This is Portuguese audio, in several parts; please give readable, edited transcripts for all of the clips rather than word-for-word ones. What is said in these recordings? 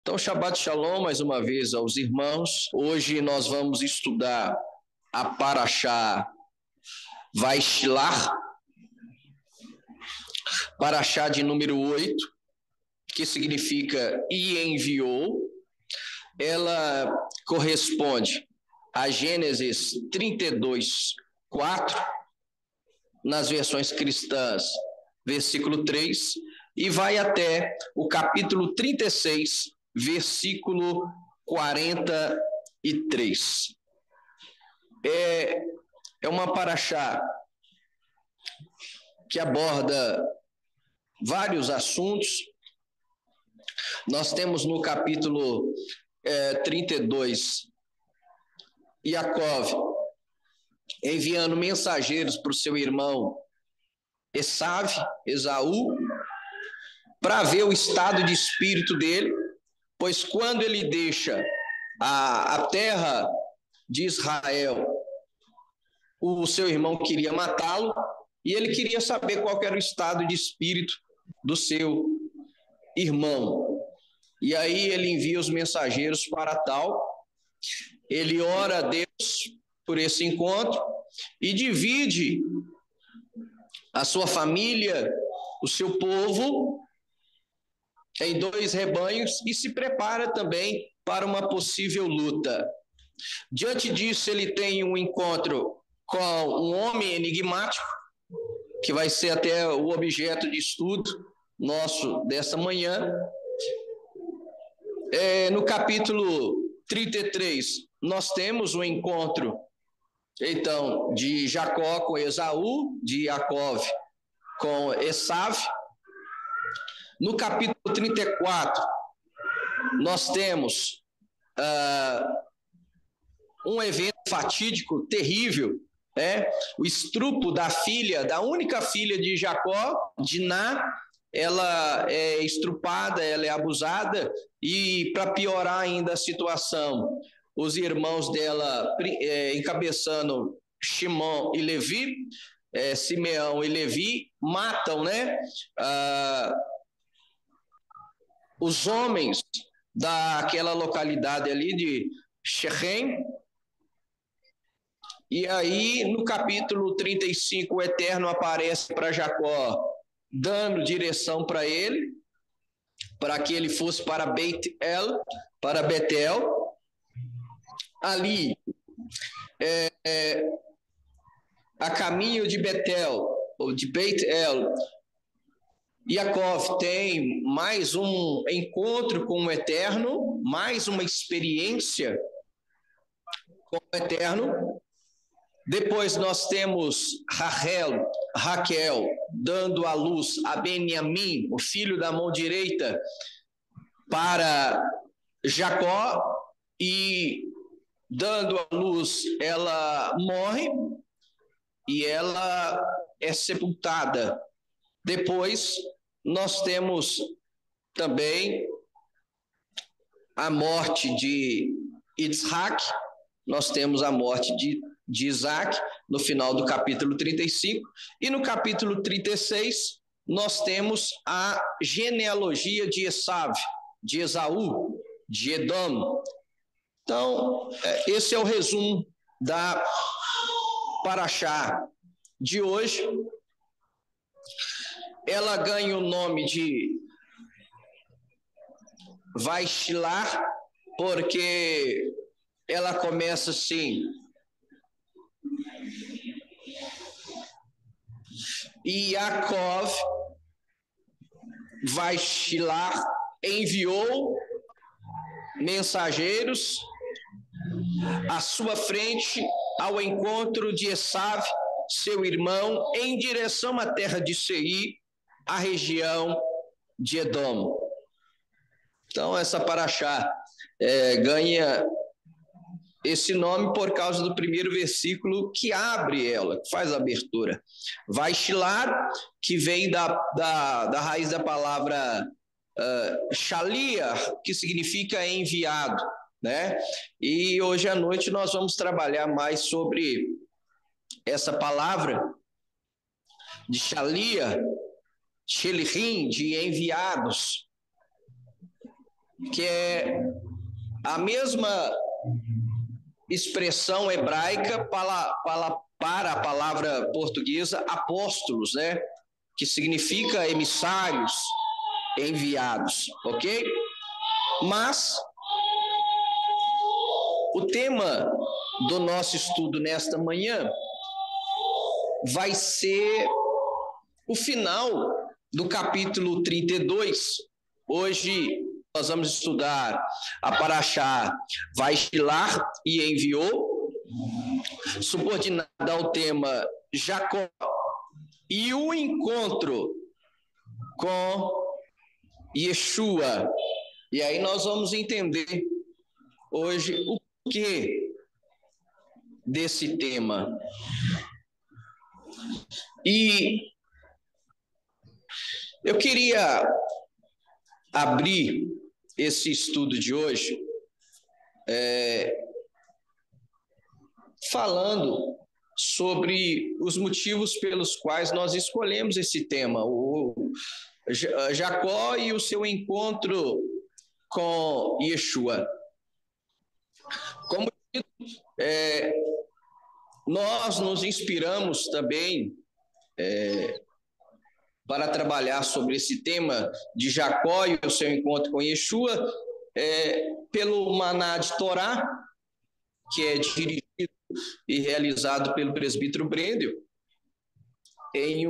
Então, Shabbat Shalom mais uma vez aos irmãos. Hoje nós vamos estudar a Parashá Vaishilar, Parashá de número 8, que significa e enviou. Ela corresponde a Gênesis 32, 4, nas versões cristãs, versículo 3, e vai até o capítulo 36, versículo 43. É uma parashá que aborda vários assuntos. Nós temos no capítulo 32, Yaakov enviando mensageiros para o seu irmão Esaú, para ver o estado de espírito dele, pois quando ele deixa a terra de Israel, o seu irmão queria matá-lo, e ele queria saber qual era o estado de espírito do seu irmão. E aí ele envia os mensageiros para tal, ele ora a Deus por esse encontro e divide a sua família, o seu povo, em 2 rebanhos e se prepara também para uma possível luta. Diante disso, ele tem um encontro com um homem enigmático, que vai ser até o objeto de estudo nosso dessa manhã. No capítulo 33, nós temos o encontro, então, de Jacó com Esaú, de Yaakov com Esav. No capítulo 34, nós temos um evento fatídico, terrível, o estupro da filha, da única filha de Jacó, Diná. Ela é estrupada, ela é abusada, e para piorar ainda a situação, os irmãos dela, encabeçando Shimon e Levi, Simeão e Levi, matam, os homens daquela localidade ali de Shechem. E aí, no capítulo 35, o Eterno aparece para Jacó, dando direção para ele, para que ele fosse para Beit-El, para Betel. Ali, a caminho de Betel, ou de Beit-El, Yaakov tem mais um encontro com o Eterno, mais uma experiência com o Eterno. Depois nós temos Raquel, dando à luz a Benjamim, o filho da mão direita, para Jacó, e dando à luz, ela morre e ela é sepultada. Depois nós temos também a morte de Isaac, nós temos a morte de Isaac, no final do capítulo 35, e no capítulo 36, nós temos a genealogia de Esav, de Esaú, de Edom. Então, esse é o resumo da Parashá de hoje. Ela ganha o nome de Vaishilar, porque ela começa assim: Yaakov Vaishilar enviou mensageiros à sua frente ao encontro de Esav, seu irmão, em direção à terra de Seir, a região de Edom. Então, essa parashá ganha esse nome por causa do primeiro versículo que abre ela, que faz a abertura. Vaishilar, que vem da raiz da palavra shaliach, que significa enviado, E hoje à noite nós vamos trabalhar mais sobre essa palavra de shaliach, shelichim, de enviados. que é a mesma expressão hebraica para a palavra portuguesa apóstolos, né? Que significa emissários, enviados, ok? Mas o tema do nosso estudo nesta manhã vai ser o final do capítulo 32. Hoje nós vamos estudar a Parashá Vaishilar e enviou, subordinada ao tema Jacó e o encontro com Yeshua. E aí nós vamos entender hoje o porquê desse tema. E eu queria abrir esse estudo de hoje falando sobre os motivos pelos quais nós escolhemos esse tema, o Jacó e o seu encontro com Yeshua. Como nós nos inspiramos também para trabalhar sobre esse tema de Jacó e o seu encontro com Yeshua, pelo Maná de Torá, que é dirigido e realizado pelo presbítero Brendel, em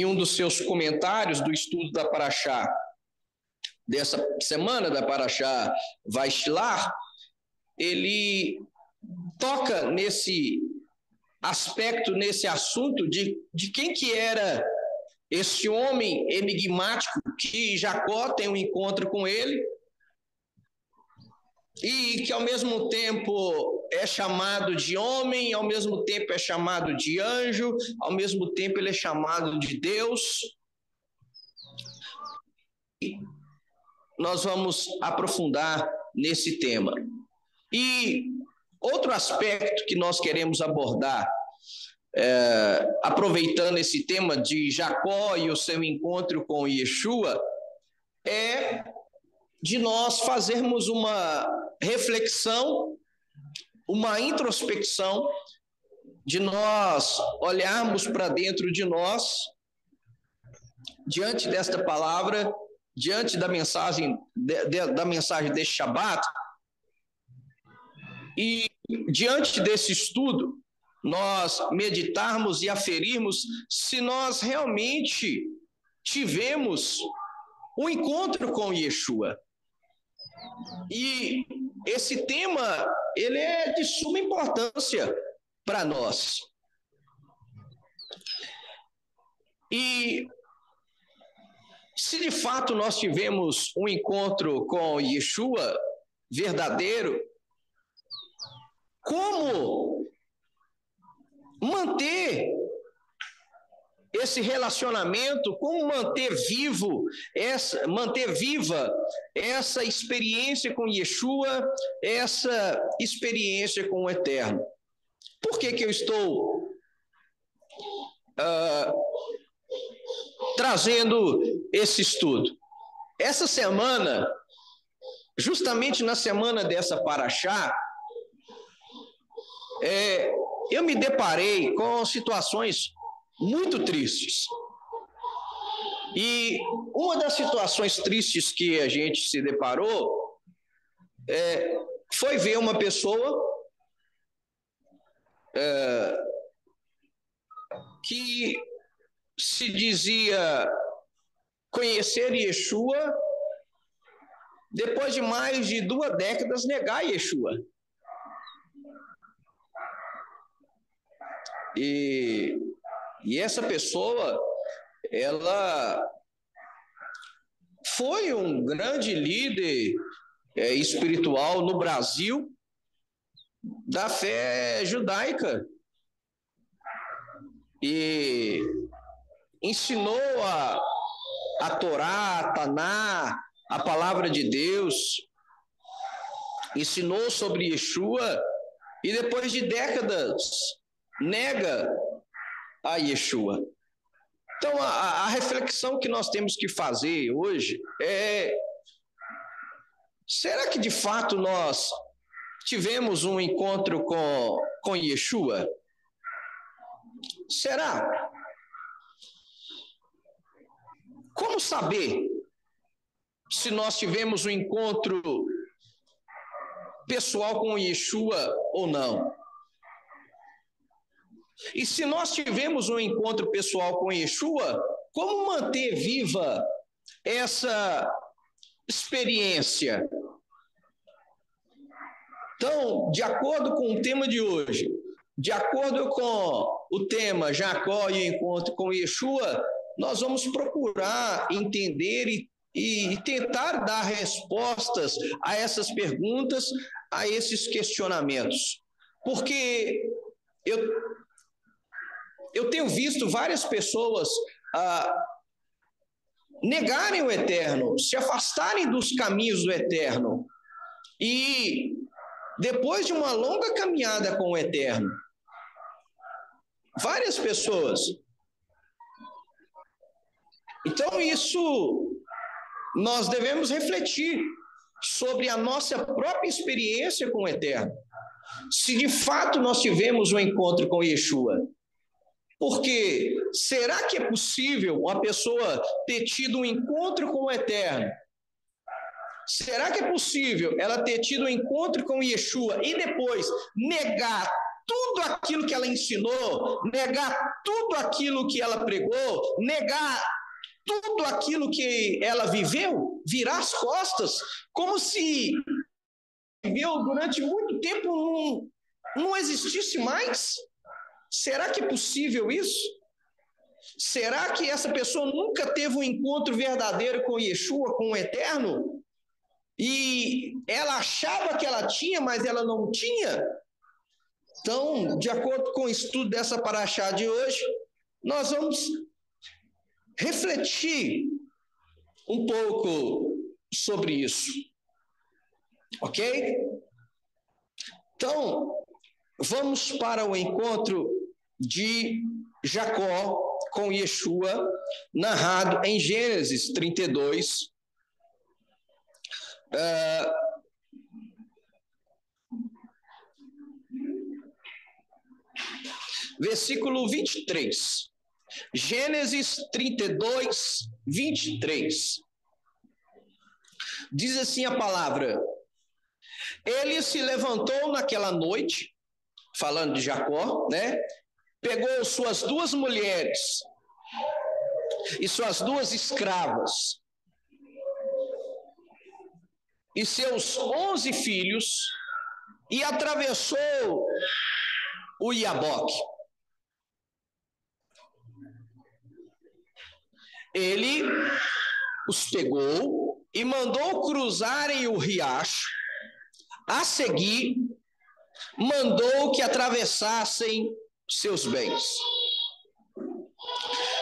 um dos seus comentários do estudo da Parashá, dessa semana da Parashá Vaishilar, ele toca nesse aspecto, nesse assunto de quem que era esse homem enigmático que Jacó tem um encontro com ele e que ao mesmo tempo é chamado de homem, ao mesmo tempo é chamado de anjo, ao mesmo tempo ele é chamado de Deus. E nós vamos aprofundar nesse tema. E outro aspecto que nós queremos abordar, aproveitando esse tema de Jacó e o seu encontro com Yeshua, é de nós fazermos uma reflexão, uma introspecção, de nós olharmos para dentro de nós, diante desta palavra, diante da mensagem deste Shabat, e diante desse estudo, nós meditarmos e aferirmos se nós realmente tivemos um encontro com Yeshua. E esse tema, ele é de suma importância para nós. E se de fato nós tivemos um encontro com Yeshua verdadeiro, como manter esse relacionamento, como manter viva essa experiência com Yeshua, essa experiência com o Eterno? Por que eu estou trazendo esse estudo? Essa semana, justamente na semana dessa Parashá, eu me deparei com situações muito tristes. E uma das situações tristes que a gente se deparou foi ver uma pessoa que se dizia conhecer Yeshua, depois de mais de 2 décadas negar Yeshua. E essa pessoa, ela foi um grande líder espiritual no Brasil da fé judaica e ensinou a Torá, a Taná, a palavra de Deus, ensinou sobre Yeshua e depois de décadas nega a Yeshua. Então, a reflexão que nós temos que fazer hoje é: será que de fato nós tivemos um encontro com Yeshua? Será? Como saber se nós tivemos um encontro pessoal com Yeshua ou não? E se nós tivemos um encontro pessoal com Yeshua, como manter viva essa experiência? Então, de acordo com o tema de hoje, de acordo com o tema Jacó e o encontro com Yeshua, nós vamos procurar entender e tentar dar respostas a essas perguntas, a esses questionamentos. Porque eu tenho visto várias pessoas negarem o eterno, se afastarem dos caminhos do eterno. E depois de uma longa caminhada com o eterno, várias pessoas. Então, isso nós devemos refletir sobre a nossa própria experiência com o eterno. Se de fato nós tivemos um encontro com Yeshua. Porque será que é possível uma pessoa ter tido um encontro com o eterno? Será que é possível ela ter tido um encontro com Yeshua e depois negar tudo aquilo que ela ensinou, negar tudo aquilo que ela pregou, negar tudo aquilo que ela viveu, virar as costas, como se viveu durante muito tempo não existisse mais? Será que é possível isso? Será que essa pessoa nunca teve um encontro verdadeiro com Yeshua, com o Eterno? E ela achava que ela tinha, mas ela não tinha? Então, de acordo com o estudo dessa paraxá de hoje, nós vamos refletir um pouco sobre isso. Ok? Então, vamos para o encontro de Jacó com Yeshua, narrado em Gênesis 32. Versículo 23. Gênesis 32, 23. Diz assim a palavra: ele se levantou naquela noite, falando de Jacó, né? Pegou suas 2 mulheres e suas 2 escravas e seus 11 filhos e atravessou o Iaboque. Ele os pegou e mandou cruzarem o riacho. A seguir, mandou que atravessassem seus bens.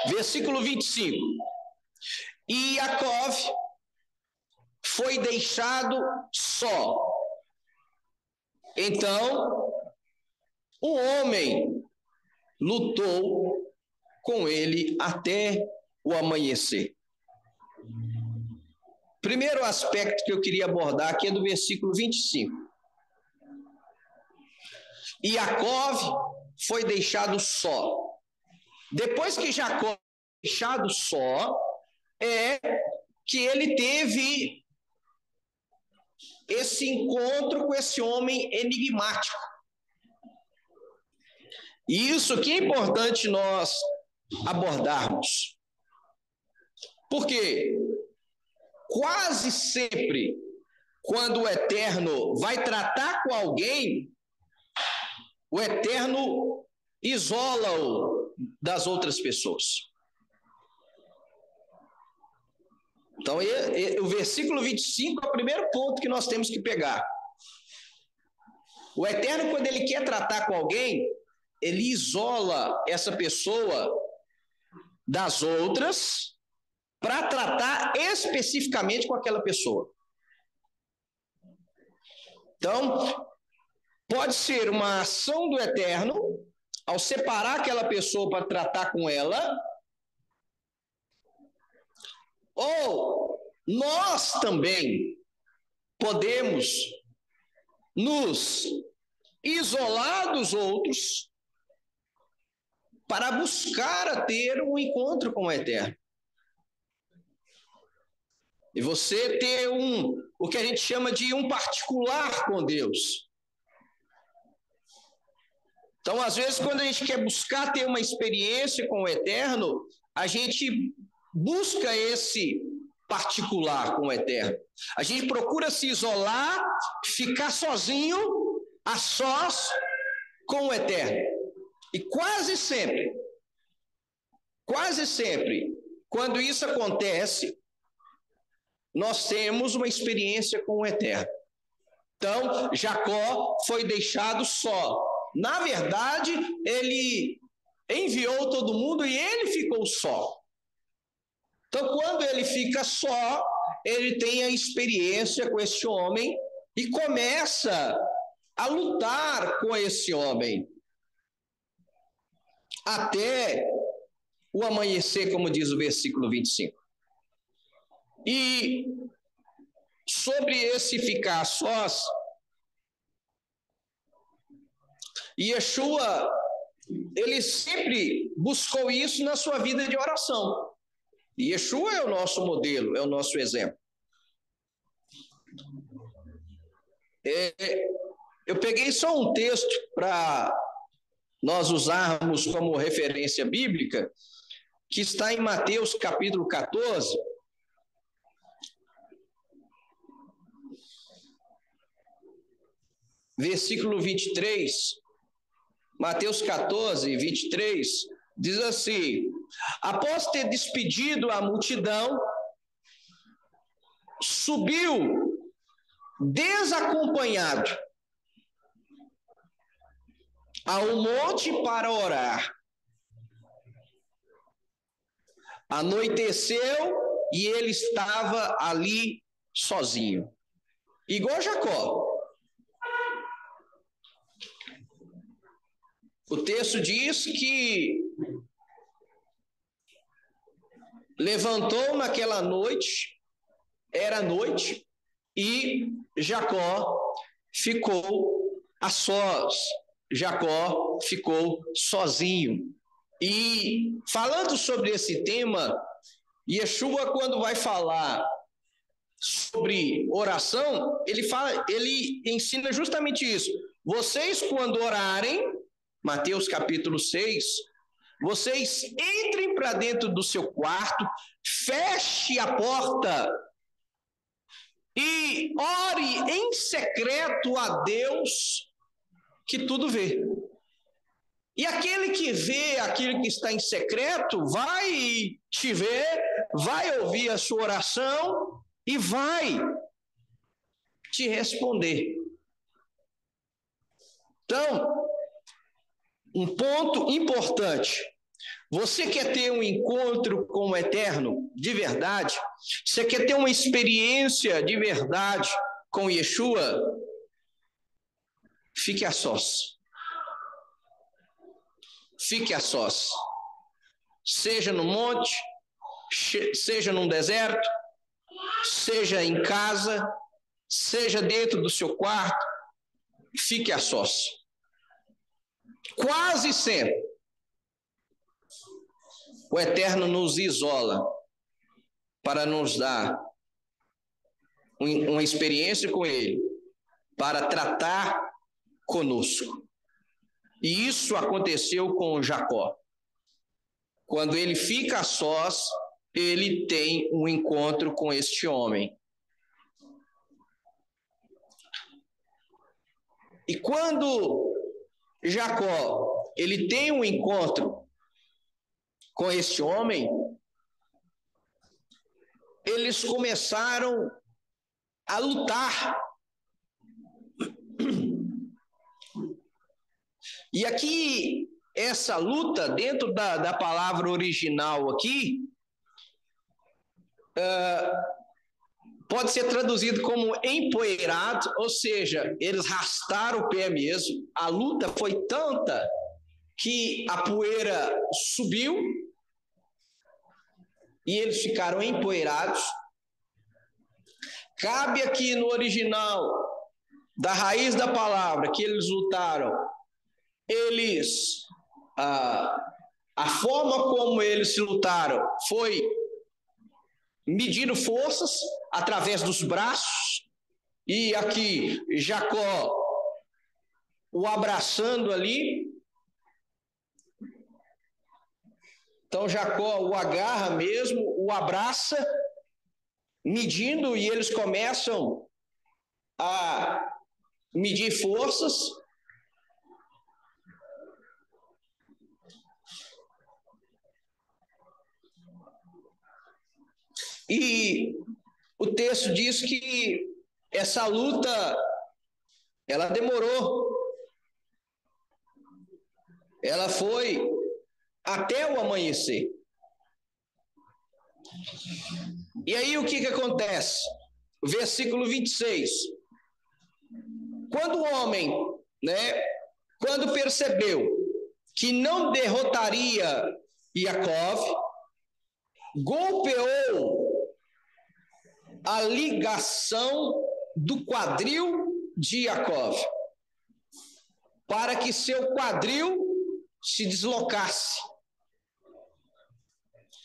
Versículo 25. E Jacó foi deixado só. Então, o homem lutou com ele até o amanhecer. Primeiro aspecto que eu queria abordar aqui é do versículo 25. E Jacó foi deixado só. Depois que Jacó foi deixado só, é que ele teve esse encontro com esse homem enigmático. E isso que é importante nós abordarmos. Porque quase sempre, quando o Eterno vai tratar com alguém, o Eterno isola-o das outras pessoas. Então, o versículo 25 é o primeiro ponto que nós temos que pegar. O Eterno, quando ele quer tratar com alguém, ele isola essa pessoa das outras para tratar especificamente com aquela pessoa. Então, pode ser uma ação do Eterno, ao separar aquela pessoa para tratar com ela, Ou nós também podemos nos isolar dos outros para buscar a ter um encontro com o Eterno. E você ter o que a gente chama de um particular com Deus. Então, às vezes, quando a gente quer buscar ter uma experiência com o Eterno, a gente busca esse particular com o Eterno. A gente procura se isolar, ficar sozinho, a sós com o Eterno. E quase sempre, quando isso acontece, nós temos uma experiência com o Eterno. Então, Jacó foi deixado só. Na verdade, ele enviou todo mundo e ele ficou só. Então, quando ele fica só, ele tem a experiência com esse homem e começa a lutar com esse homem. Até o amanhecer, como diz o versículo 25. E sobre esse ficar sós, Yeshua, ele sempre buscou isso na sua vida de oração. Yeshua é o nosso modelo, é o nosso exemplo. Eu peguei só um texto para nós usarmos como referência bíblica, que está em Mateus capítulo 14, versículo 23, Mateus 14, 23, diz assim: após ter despedido a multidão, subiu desacompanhado ao monte para orar. Anoiteceu e ele estava ali sozinho, igual Jacó. O texto diz que levantou naquela noite, era noite, e Jacó ficou a sós. Jacó ficou sozinho. E falando sobre esse tema, Yeshua, quando vai falar sobre oração, ele ensina justamente isso. Vocês, quando orarem, Mateus capítulo 6, vocês entrem para dentro do seu quarto, feche a porta e ore em secreto a Deus que tudo vê. E aquele que vê aquilo que está em secreto vai te ver, vai ouvir a sua oração e vai te responder. Então, um ponto importante: você quer ter um encontro com o Eterno de verdade? Você quer ter uma experiência de verdade com Yeshua? Fique a sós. Fique a sós. Seja no monte, seja num deserto, seja em casa, seja dentro do seu quarto, fique a sós. Quase sempre, o Eterno nos isola para nos dar uma experiência com Ele, para tratar conosco. E isso aconteceu com Jacó. Quando ele fica a sós, ele tem um encontro com este homem. E quando Jacó, ele tem um encontro com este homem, eles começaram a lutar. E aqui, essa luta, dentro da palavra original aqui, pode ser traduzido como empoeirado, ou seja, eles arrastaram o pé mesmo. A luta foi tanta que a poeira subiu e eles ficaram empoeirados. Cabe aqui no original, da raiz da palavra, que eles lutaram, a forma como eles se lutaram foi medindo forças através dos braços, e aqui Jacó o abraçando ali. Então Jacó o agarra mesmo, o abraça, medindo, e eles começam a medir forças. E o texto diz que essa luta, ela demorou. Ela foi até o amanhecer. E aí o que acontece? Versículo 26. Quando o homem, quando percebeu que não derrotaria Jacó, golpeou a ligação do quadril de Jacó, para que seu quadril se deslocasse,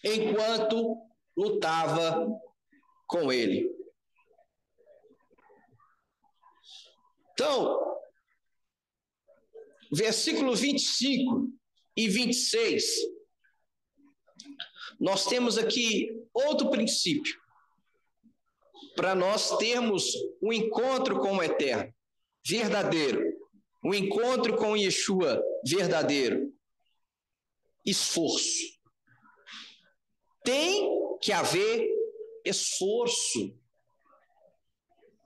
enquanto lutava com ele. Então, versículo 25 e 26, nós temos aqui outro princípio, para nós termos um encontro com o Eterno, verdadeiro, um encontro com Yeshua verdadeiro. Esforço. Tem que haver esforço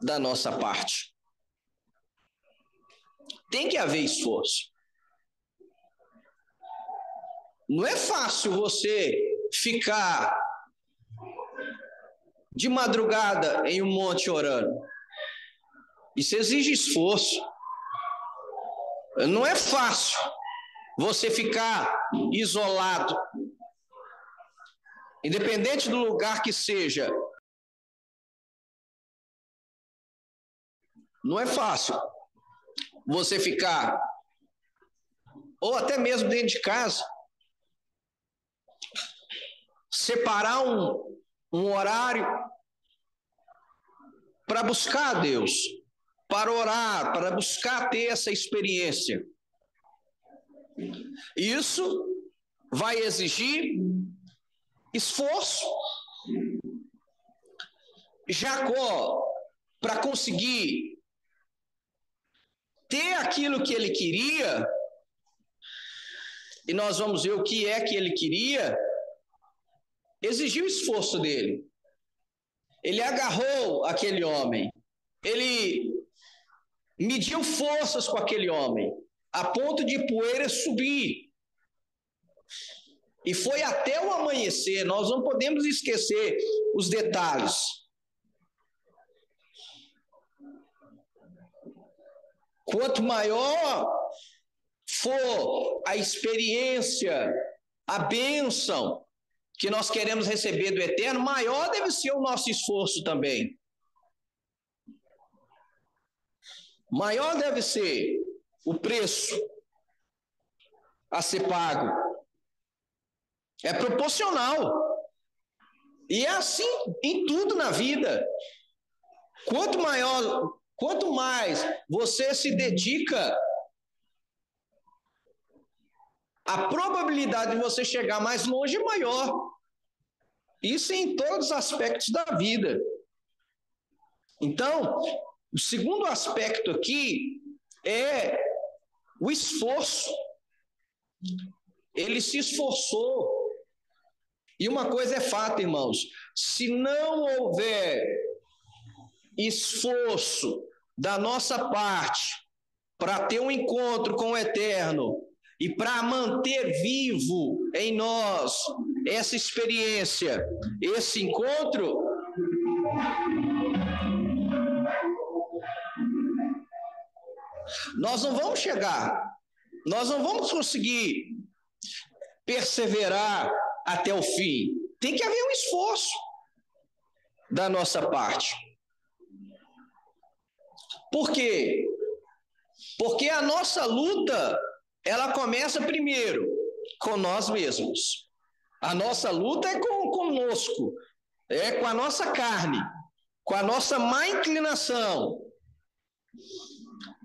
da nossa parte. Tem que haver esforço. Não é fácil você ficar de madrugada em um monte orando. Isso exige esforço. Não é fácil você ficar isolado, independente do lugar que seja. Não é fácil você ficar, ou até mesmo dentro de casa, separar um horário para buscar a Deus, para orar, para buscar ter essa experiência. Isso vai exigir esforço. Jacó, para conseguir ter aquilo que ele queria, e nós vamos ver o que é que ele queria, exigiu esforço dele. Ele agarrou aquele homem, ele mediu forças com aquele homem, a ponto de poeira subir. E foi até o amanhecer. Nós não podemos esquecer os detalhes. Quanto maior for a experiência, a bênção que nós queremos receber do Eterno, maior deve ser o nosso esforço também. Maior deve ser o preço a ser pago. É proporcional. E é assim em tudo na vida. Quanto mais você se dedica, a probabilidade de você chegar mais longe é maior. Isso em todos os aspectos da vida. Então, o segundo aspecto aqui é o esforço. Ele se esforçou. E uma coisa é fato, irmãos, se não houver esforço da nossa parte para ter um encontro com o Eterno e para manter vivo em nós essa experiência, esse encontro, nós não vamos chegar, nós não vamos conseguir perseverar até o fim, tem que haver um esforço da nossa parte. Por quê? Porque a nossa luta, ela começa primeiro com nós mesmos. A nossa luta é conosco, é com a nossa carne, com a nossa má inclinação.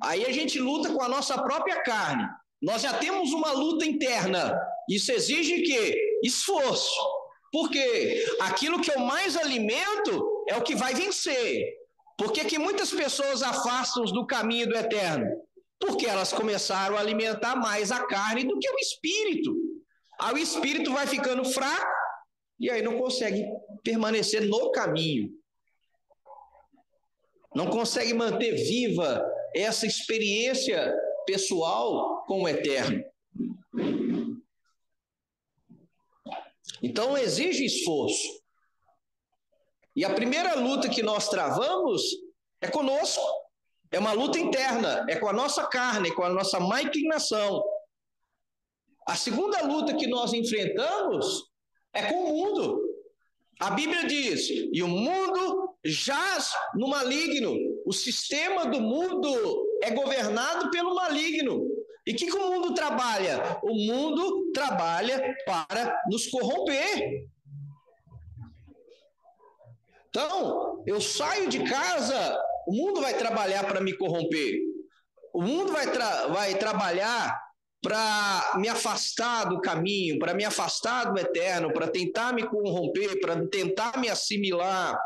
Aí a gente luta com a nossa própria carne. Nós já temos uma luta interna. Isso exige quê? Esforço. Porque aquilo que eu mais alimento é o que vai vencer. Por que muitas pessoas afastam do caminho do eterno? Porque elas começaram a alimentar mais a carne do que o espírito. Aí o espírito vai ficando fraco e aí não consegue permanecer no caminho. Não consegue manter viva essa experiência pessoal com o eterno. Então exige esforço. E a primeira luta que nós travamos é conosco. É uma luta interna, é com a nossa carne, com a nossa má inclinação. A segunda luta que nós enfrentamos é com o mundo. A Bíblia diz, e o mundo jaz no maligno. O sistema do mundo é governado pelo maligno. E o que o mundo trabalha? O mundo trabalha para nos corromper. Então, eu saio de casa, o mundo vai trabalhar para me corromper. O mundo vai trabalhar para me afastar do caminho, para me afastar do eterno, para tentar me corromper, para tentar me assimilar.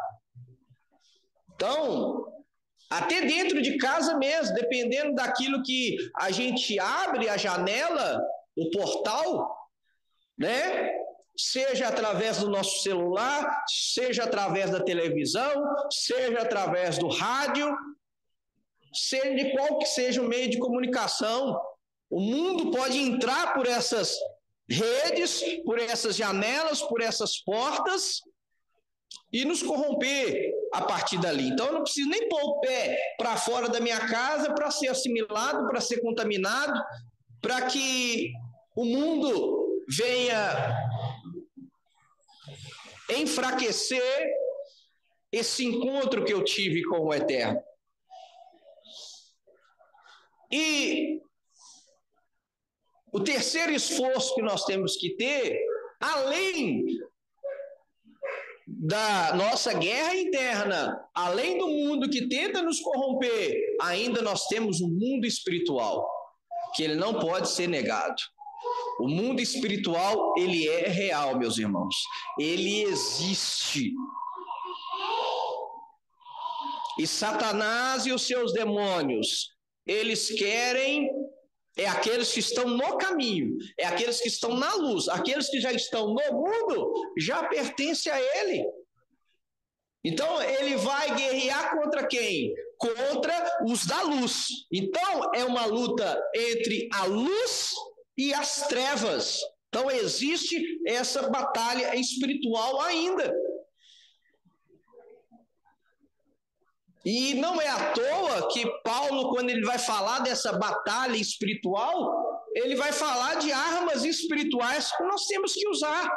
Então, até dentro de casa mesmo, dependendo daquilo que a gente abre a janela, o portal, né? Seja através do nosso celular, seja através da televisão, seja através do rádio, seja de qual que seja o meio de comunicação, o mundo pode entrar por essas redes, por essas janelas, por essas portas e nos corromper a partir dali. Então eu não preciso nem pôr o pé para fora da minha casa para ser assimilado, para ser contaminado, para que o mundo venha enfraquecer esse encontro que eu tive com o Eterno. E o terceiro esforço que nós temos que ter, além da nossa guerra interna, além do mundo que tenta nos corromper, ainda nós temos um mundo espiritual, que ele não pode ser negado. O mundo espiritual, ele é real, meus irmãos. Ele existe. E Satanás e os seus demônios, eles querem, é aqueles que estão no caminho, é aqueles que estão na luz, aqueles que já estão no mundo, já pertencem a ele. Então, ele vai guerrear contra quem? Contra os da luz. Então, é uma luta entre a luz e as trevas. Então existe essa batalha espiritual ainda. E não é à toa que Paulo, quando ele vai falar dessa batalha espiritual, ele vai falar de armas espirituais que nós temos que usar.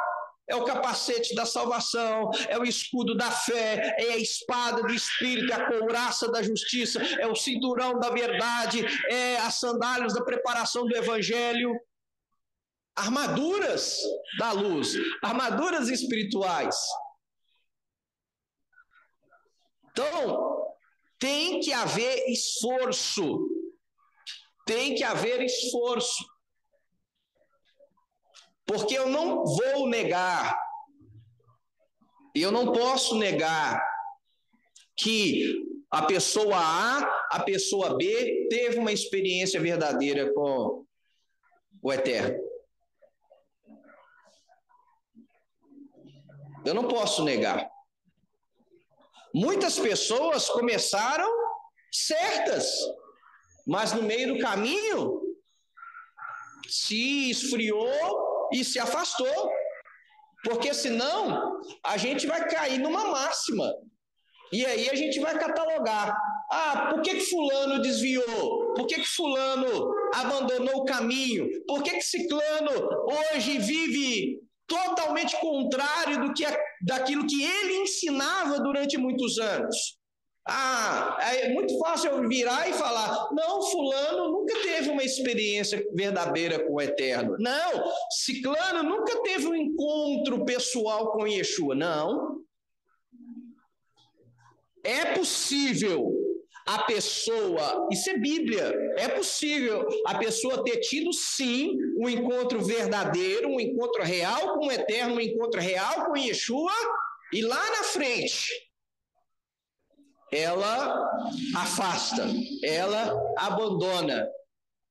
É o capacete da salvação, é o escudo da fé, é a espada do Espírito, é a couraça da justiça, é o cinturão da verdade, é as sandálias da preparação do Evangelho. Armaduras da luz, armaduras espirituais. Então, tem que haver esforço. Tem que haver esforço. Porque eu não vou negar, eu não posso negar que a pessoa A, a pessoa B teve uma experiência verdadeira com o Eterno. Eu não posso negar. Muitas pessoas começaram certas, mas no meio do caminho se esfriou e se afastou. Porque senão a gente vai cair numa máxima. E aí a gente vai catalogar. Ah, por que fulano desviou? Por que fulano abandonou o caminho? Por que ciclano hoje vive totalmente contrário daquilo que ele ensinava durante muitos anos. É muito fácil eu virar e falar, não, fulano nunca teve uma experiência verdadeira com o Eterno. Não, ciclano nunca teve um encontro pessoal com Yeshua. Não. É possível a pessoa, isso é Bíblia, é possível a pessoa ter tido, sim, um encontro verdadeiro, um encontro real com o Eterno, um encontro real com Yeshua, e lá na frente ela afasta, ela abandona.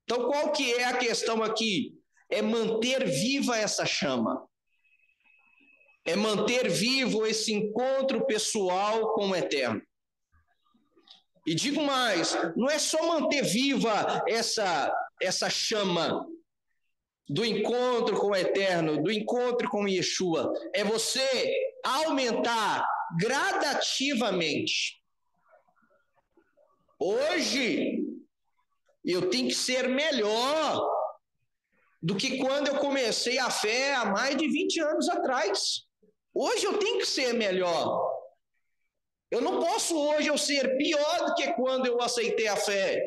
Então, qual que é a questão aqui? É manter viva essa chama. É manter vivo esse encontro pessoal com o Eterno. E digo mais, não é só manter viva essa chama do encontro com o Eterno, do encontro com Yeshua. É você aumentar gradativamente. Hoje, eu tenho que ser melhor do que quando eu comecei a fé há mais de 20 anos atrás. Hoje eu tenho que ser melhor. Eu não posso hoje eu ser pior do que quando eu aceitei a fé.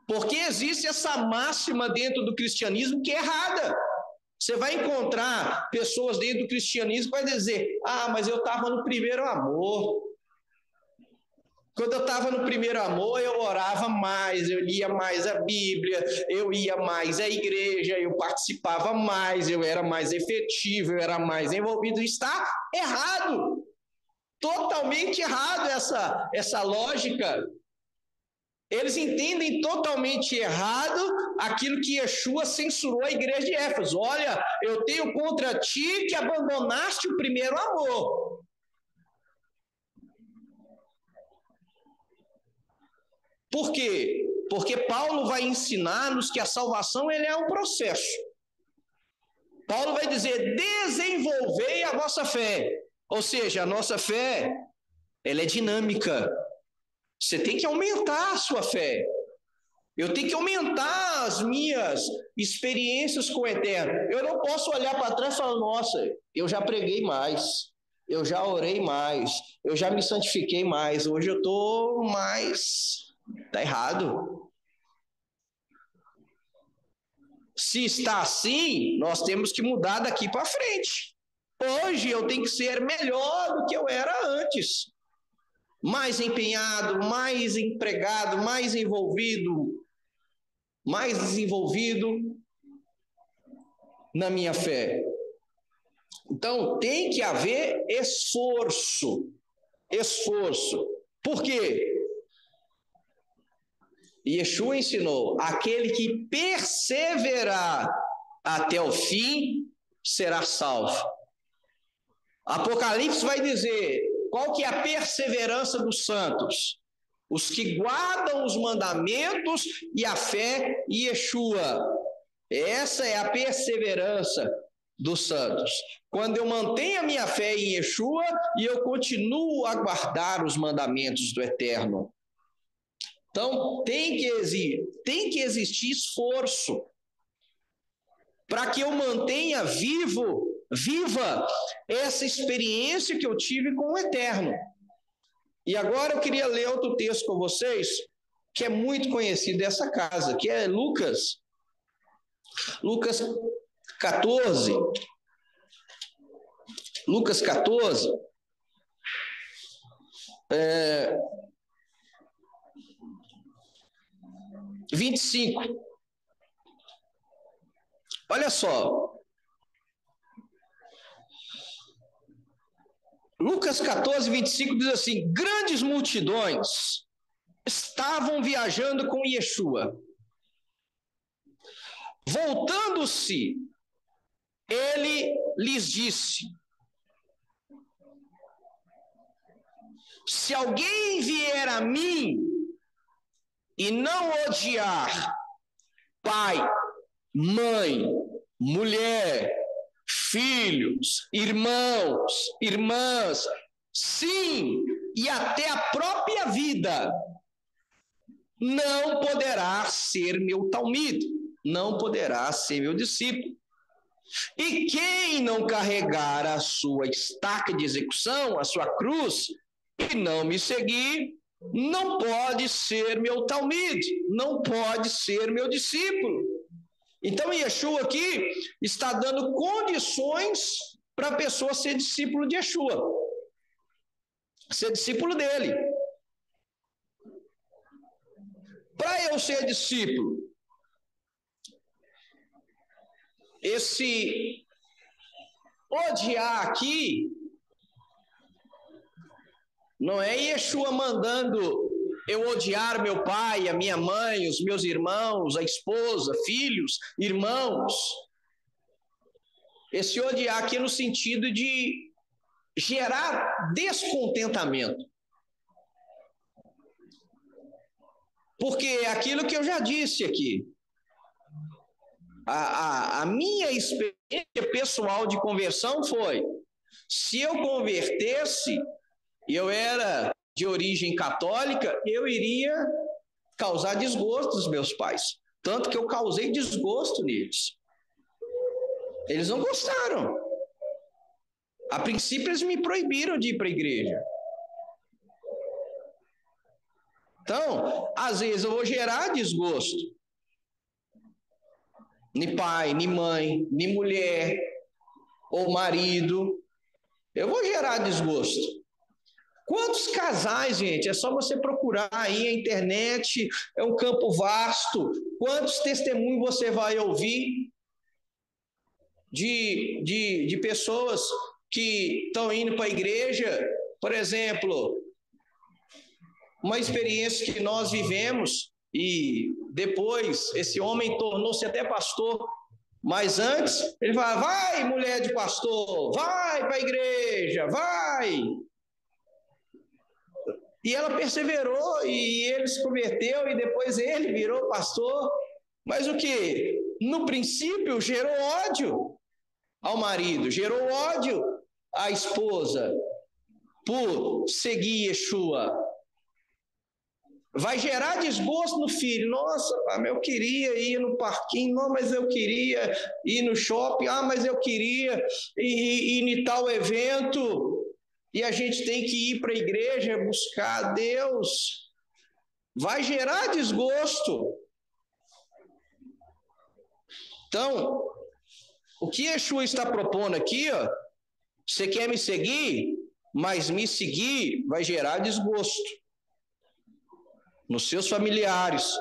Porque existe essa máxima dentro do cristianismo que é errada. Você vai encontrar pessoas dentro do cristianismo que vai dizer, mas eu estava no primeiro amor. Quando eu estava no primeiro amor, eu orava mais, eu lia mais a Bíblia, eu ia mais à igreja, eu participava mais, eu era mais efetivo, eu era mais envolvido. Está errado, totalmente errado essa lógica. Eles entendem totalmente errado aquilo que Yeshua censurou a igreja de Éfeso. Olha, eu tenho contra ti que abandonaste o primeiro amor. Por quê? Porque Paulo vai ensinar-nos que a salvação ele é um processo. Paulo vai dizer, desenvolvei a vossa fé. Ou seja, a nossa fé, ela é dinâmica. Você tem que aumentar a sua fé. Eu tenho que aumentar as minhas experiências com o Eterno. Eu não posso olhar para trás e falar, nossa, eu já preguei mais, eu já orei mais, eu já me santifiquei mais, hoje eu estou mais... Está errado. Se está assim, nós temos que mudar daqui para frente. Hoje eu tenho que ser melhor do que eu era antes. Mais empenhado, mais empregado, mais envolvido, mais desenvolvido na minha fé. Então, tem que haver esforço. Esforço. Por quê? Yeshua ensinou, aquele que perseverar até o fim será salvo. Apocalipse vai dizer, qual que é a perseverança dos santos? Os que guardam os mandamentos e a fé em Yeshua. Essa é a perseverança dos santos. Quando eu mantenho a minha fé em Yeshua e eu continuo a guardar os mandamentos do Eterno. Então, tem que existir esforço para que eu mantenha viva essa experiência que eu tive com o Eterno. E agora eu queria ler outro texto com vocês, que é muito conhecido dessa casa, que é Lucas 14. Lucas 14. 25. Olha só. Lucas 14, 25 diz assim: grandes multidões estavam viajando com Yeshua. Voltando-se, ele lhes disse: se alguém vier a mim e não odiar pai, mãe, mulher, filhos, irmãos, irmãs, sim, e até a própria vida, não poderá ser meu talmide, não poderá ser meu discípulo. E quem não carregar a sua estaca de execução, a sua cruz, e não me seguir, não pode ser meu talmid, não pode ser meu discípulo. Então, Yeshua aqui está dando condições para a pessoa ser discípulo de Yeshua, ser discípulo dele. Para eu ser discípulo, esse odiar aqui não é Yeshua mandando eu odiar meu pai, a minha mãe, os meus irmãos, a esposa, filhos, irmãos. Esse odiar aqui é no sentido de gerar descontentamento. Porque é aquilo que eu já disse aqui, a minha experiência pessoal de conversão foi, se eu convertesse, eu era de origem católica, eu iria causar desgosto dos meus pais. Tanto que eu causei desgosto neles. Eles não gostaram. A princípio, eles me proibiram de ir para a igreja. Então, às vezes eu vou gerar desgosto. Nem pai, nem mãe, nem mulher, ou marido. Eu vou gerar desgosto. Quantos casais, gente? É só você procurar aí a internet, é um campo vasto. Quantos testemunhos você vai ouvir de pessoas que estão indo para a igreja? Por exemplo, uma experiência que nós vivemos e depois esse homem tornou-se até pastor, mas antes ele fala, vai mulher de pastor, vai para a igreja, vai. E ela perseverou e ele se converteu e depois ele virou pastor. Mas o que? No princípio gerou ódio ao marido, gerou ódio à esposa por seguir Yeshua. Vai gerar desgosto no filho. Nossa, pai, eu queria ir no parquinho, não, mas eu queria ir no shopping, mas eu queria ir em tal evento. E a gente tem que ir para a igreja buscar a Deus. Vai gerar desgosto. Então, o que Yeshua está propondo aqui, ó, você quer me seguir, mas me seguir vai gerar desgosto nos seus familiares,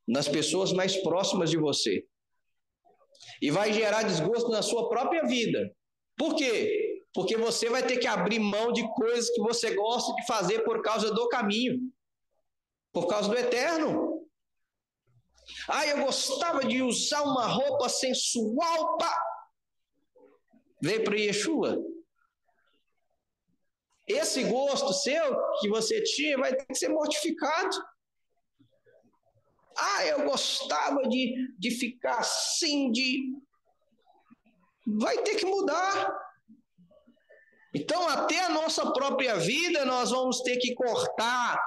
nas pessoas mais próximas de você. E vai gerar desgosto na sua própria vida. Por quê? Porque você vai ter que abrir mão de coisas que você gosta de fazer por causa do caminho, por causa do eterno. Eu gostava de usar uma roupa sensual, veio para Yeshua. Esse gosto seu que você tinha vai ter que ser mortificado. Eu gostava de ficar assim, vai ter que mudar. Então, até a nossa própria vida, nós vamos ter que cortar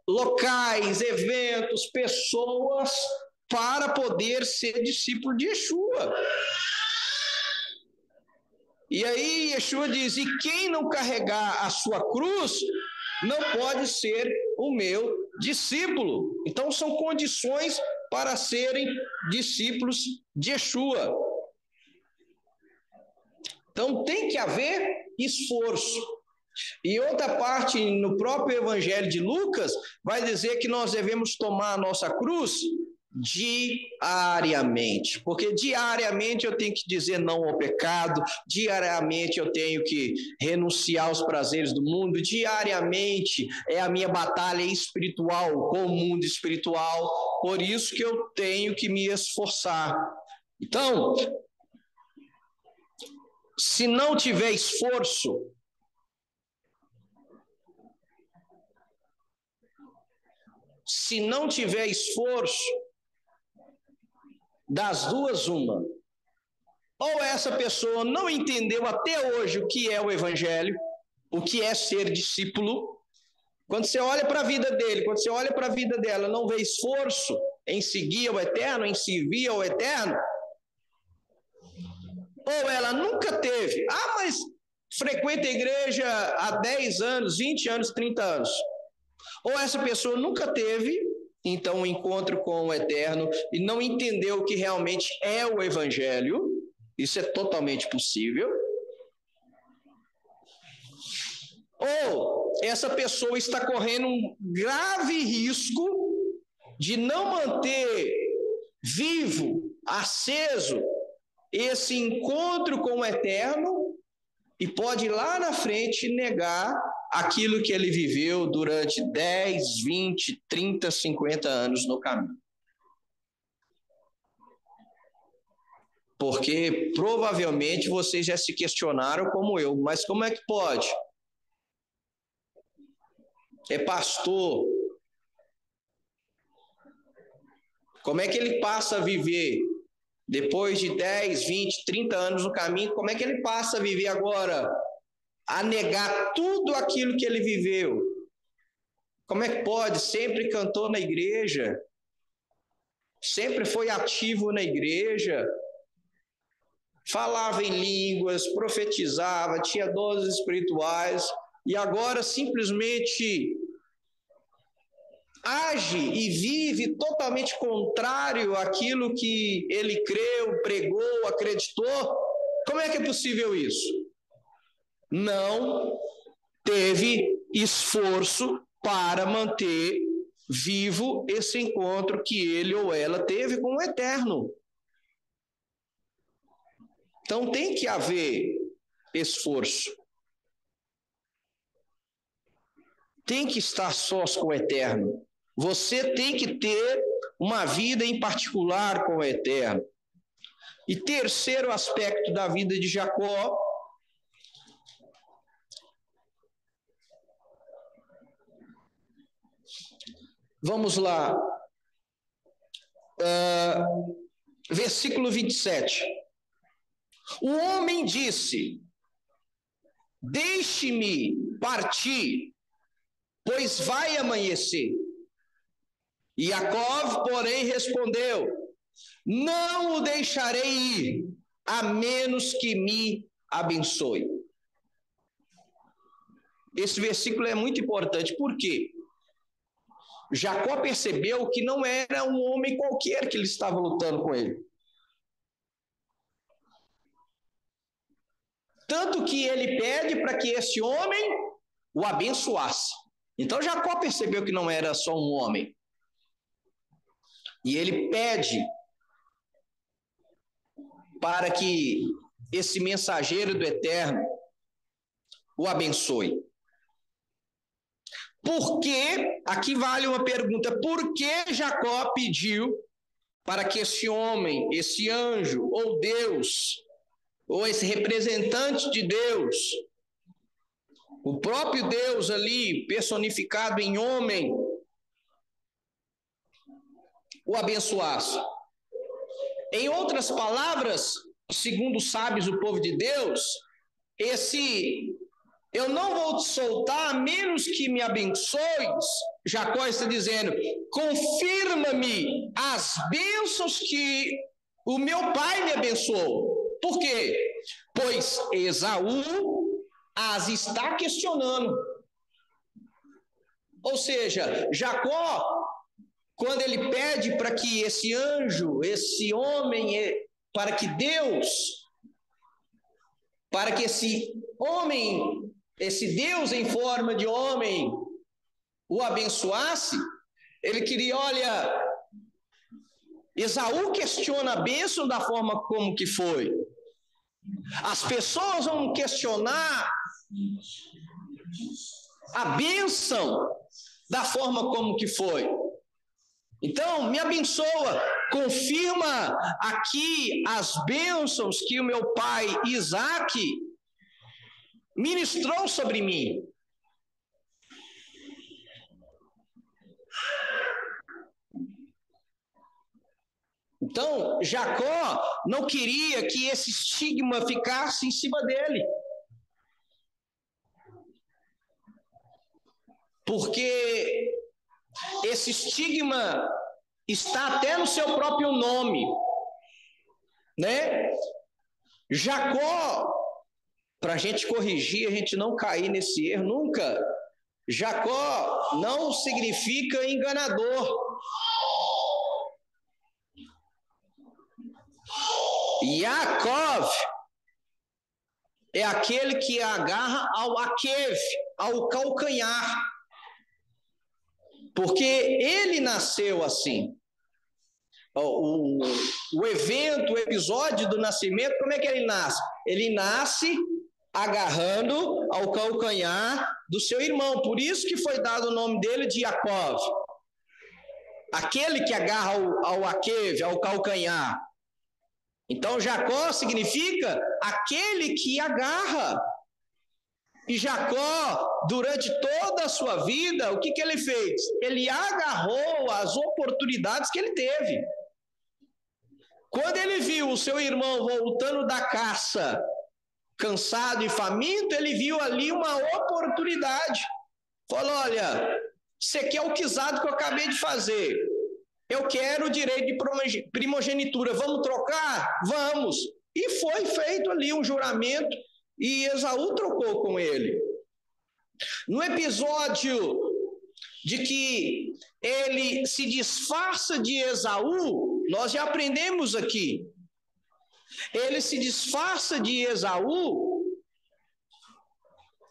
locais, eventos, pessoas, para poder ser discípulo de Yeshua. E aí, Yeshua diz, e quem não carregar a sua cruz, não pode ser o meu discípulo. Então, são condições para serem discípulos de Yeshua. Então, tem que haver esforço. E outra parte, no próprio Evangelho de Lucas, vai dizer que nós devemos tomar a nossa cruz diariamente, porque diariamente eu tenho que dizer não ao pecado, diariamente eu tenho que renunciar aos prazeres do mundo, diariamente é a minha batalha espiritual com o mundo espiritual, por isso que eu tenho que me esforçar. Então, se não tiver esforço, das duas, uma. Ou essa pessoa não entendeu até hoje o que é o Evangelho, o que é ser discípulo. Quando você olha para a vida dele, quando você olha para a vida dela, não vê esforço em seguir o eterno, em servir ao eterno, ou ela nunca teve, mas frequenta a igreja há 10 anos, 20 anos, 30 anos, ou essa pessoa nunca teve, então, um encontro com o Eterno e não entendeu o que realmente é o Evangelho, isso é totalmente possível, ou essa pessoa está correndo um grave risco de não manter vivo, aceso, esse encontro com o Eterno e pode lá na frente negar aquilo que ele viveu durante 10, 20, 30, 50 anos no caminho. Porque provavelmente vocês já se questionaram como eu, mas como é que pode? É pastor. Como é que ele passa a viver depois de 10, 20, 30 anos no caminho? Como é que ele passa a viver agora a negar tudo aquilo que ele viveu? Como é que pode? Sempre cantou na igreja, sempre foi ativo na igreja, falava em línguas, profetizava, tinha dons espirituais, e agora simplesmente age e vive totalmente contrário àquilo que ele creu, pregou, acreditou. Como é que é possível isso? Não teve esforço para manter vivo esse encontro que ele ou ela teve com o Eterno. Então tem que haver esforço. Tem que estar sós com o Eterno. Você tem que ter uma vida em particular com o Eterno. E terceiro aspecto da vida de Jacó, vamos lá, versículo 27. O homem disse: deixe-me partir, pois vai amanhecer. E Jacó, porém, respondeu: não o deixarei ir, a menos que me abençoe. Esse versículo é muito importante, por quê? Jacó percebeu que não era um homem qualquer que ele estava lutando com ele. Tanto que ele pede para que esse homem o abençoasse. Então Jacó percebeu que não era só um homem. E ele pede para que esse mensageiro do Eterno o abençoe. Por que, aqui vale uma pergunta, por que Jacó pediu para que esse homem, esse anjo, ou Deus, ou esse representante de Deus, o próprio Deus ali, personificado em homem, o abençoasse? Em outras palavras, segundo os sábios do povo de Deus, eu não vou te soltar a menos que me abençoes. Jacó está dizendo: confirma-me as bênçãos que o meu pai me abençoou. Por quê? Pois Esaú as está questionando. Ou seja, Jacó, quando ele pede para que esse anjo, esse homem, para que Deus, para que esse homem, esse Deus em forma de homem, o abençoasse, ele queria, olha, Esaú questiona a bênção da forma como que foi. As pessoas vão questionar a bênção da forma como que foi. Então, me abençoa, confirma aqui as bênçãos que o meu pai Isaac ministrou sobre mim. Então, Jacó não queria que esse estigma ficasse em cima dele. Porque esse estigma está até no seu próprio nome, né? Jacó, para a gente corrigir, a gente não cair nesse erro nunca, Jacó não significa enganador. Yaakov é aquele que agarra ao akev, ao calcanhar, porque ele nasceu assim. O evento, o episódio do nascimento, como é que ele nasce? Ele nasce agarrando ao calcanhar do seu irmão, por isso que foi dado o nome dele de Yaakov, aquele que agarra ao akev, ao calcanhar. Então Jacó significa aquele que agarra. E Jacó, durante toda a sua vida, o que ele fez? Ele agarrou as oportunidades que ele teve. Quando ele viu o seu irmão voltando da caça, cansado e faminto, ele viu ali uma oportunidade. Falou, olha, você quer o guisado que eu acabei de fazer. Eu quero o direito de primogenitura. Vamos trocar? Vamos. E foi feito ali um juramento e Esaú trocou com ele. No episódio de que ele se disfarça de Esaú, nós já aprendemos aqui. Ele se disfarça de Esaú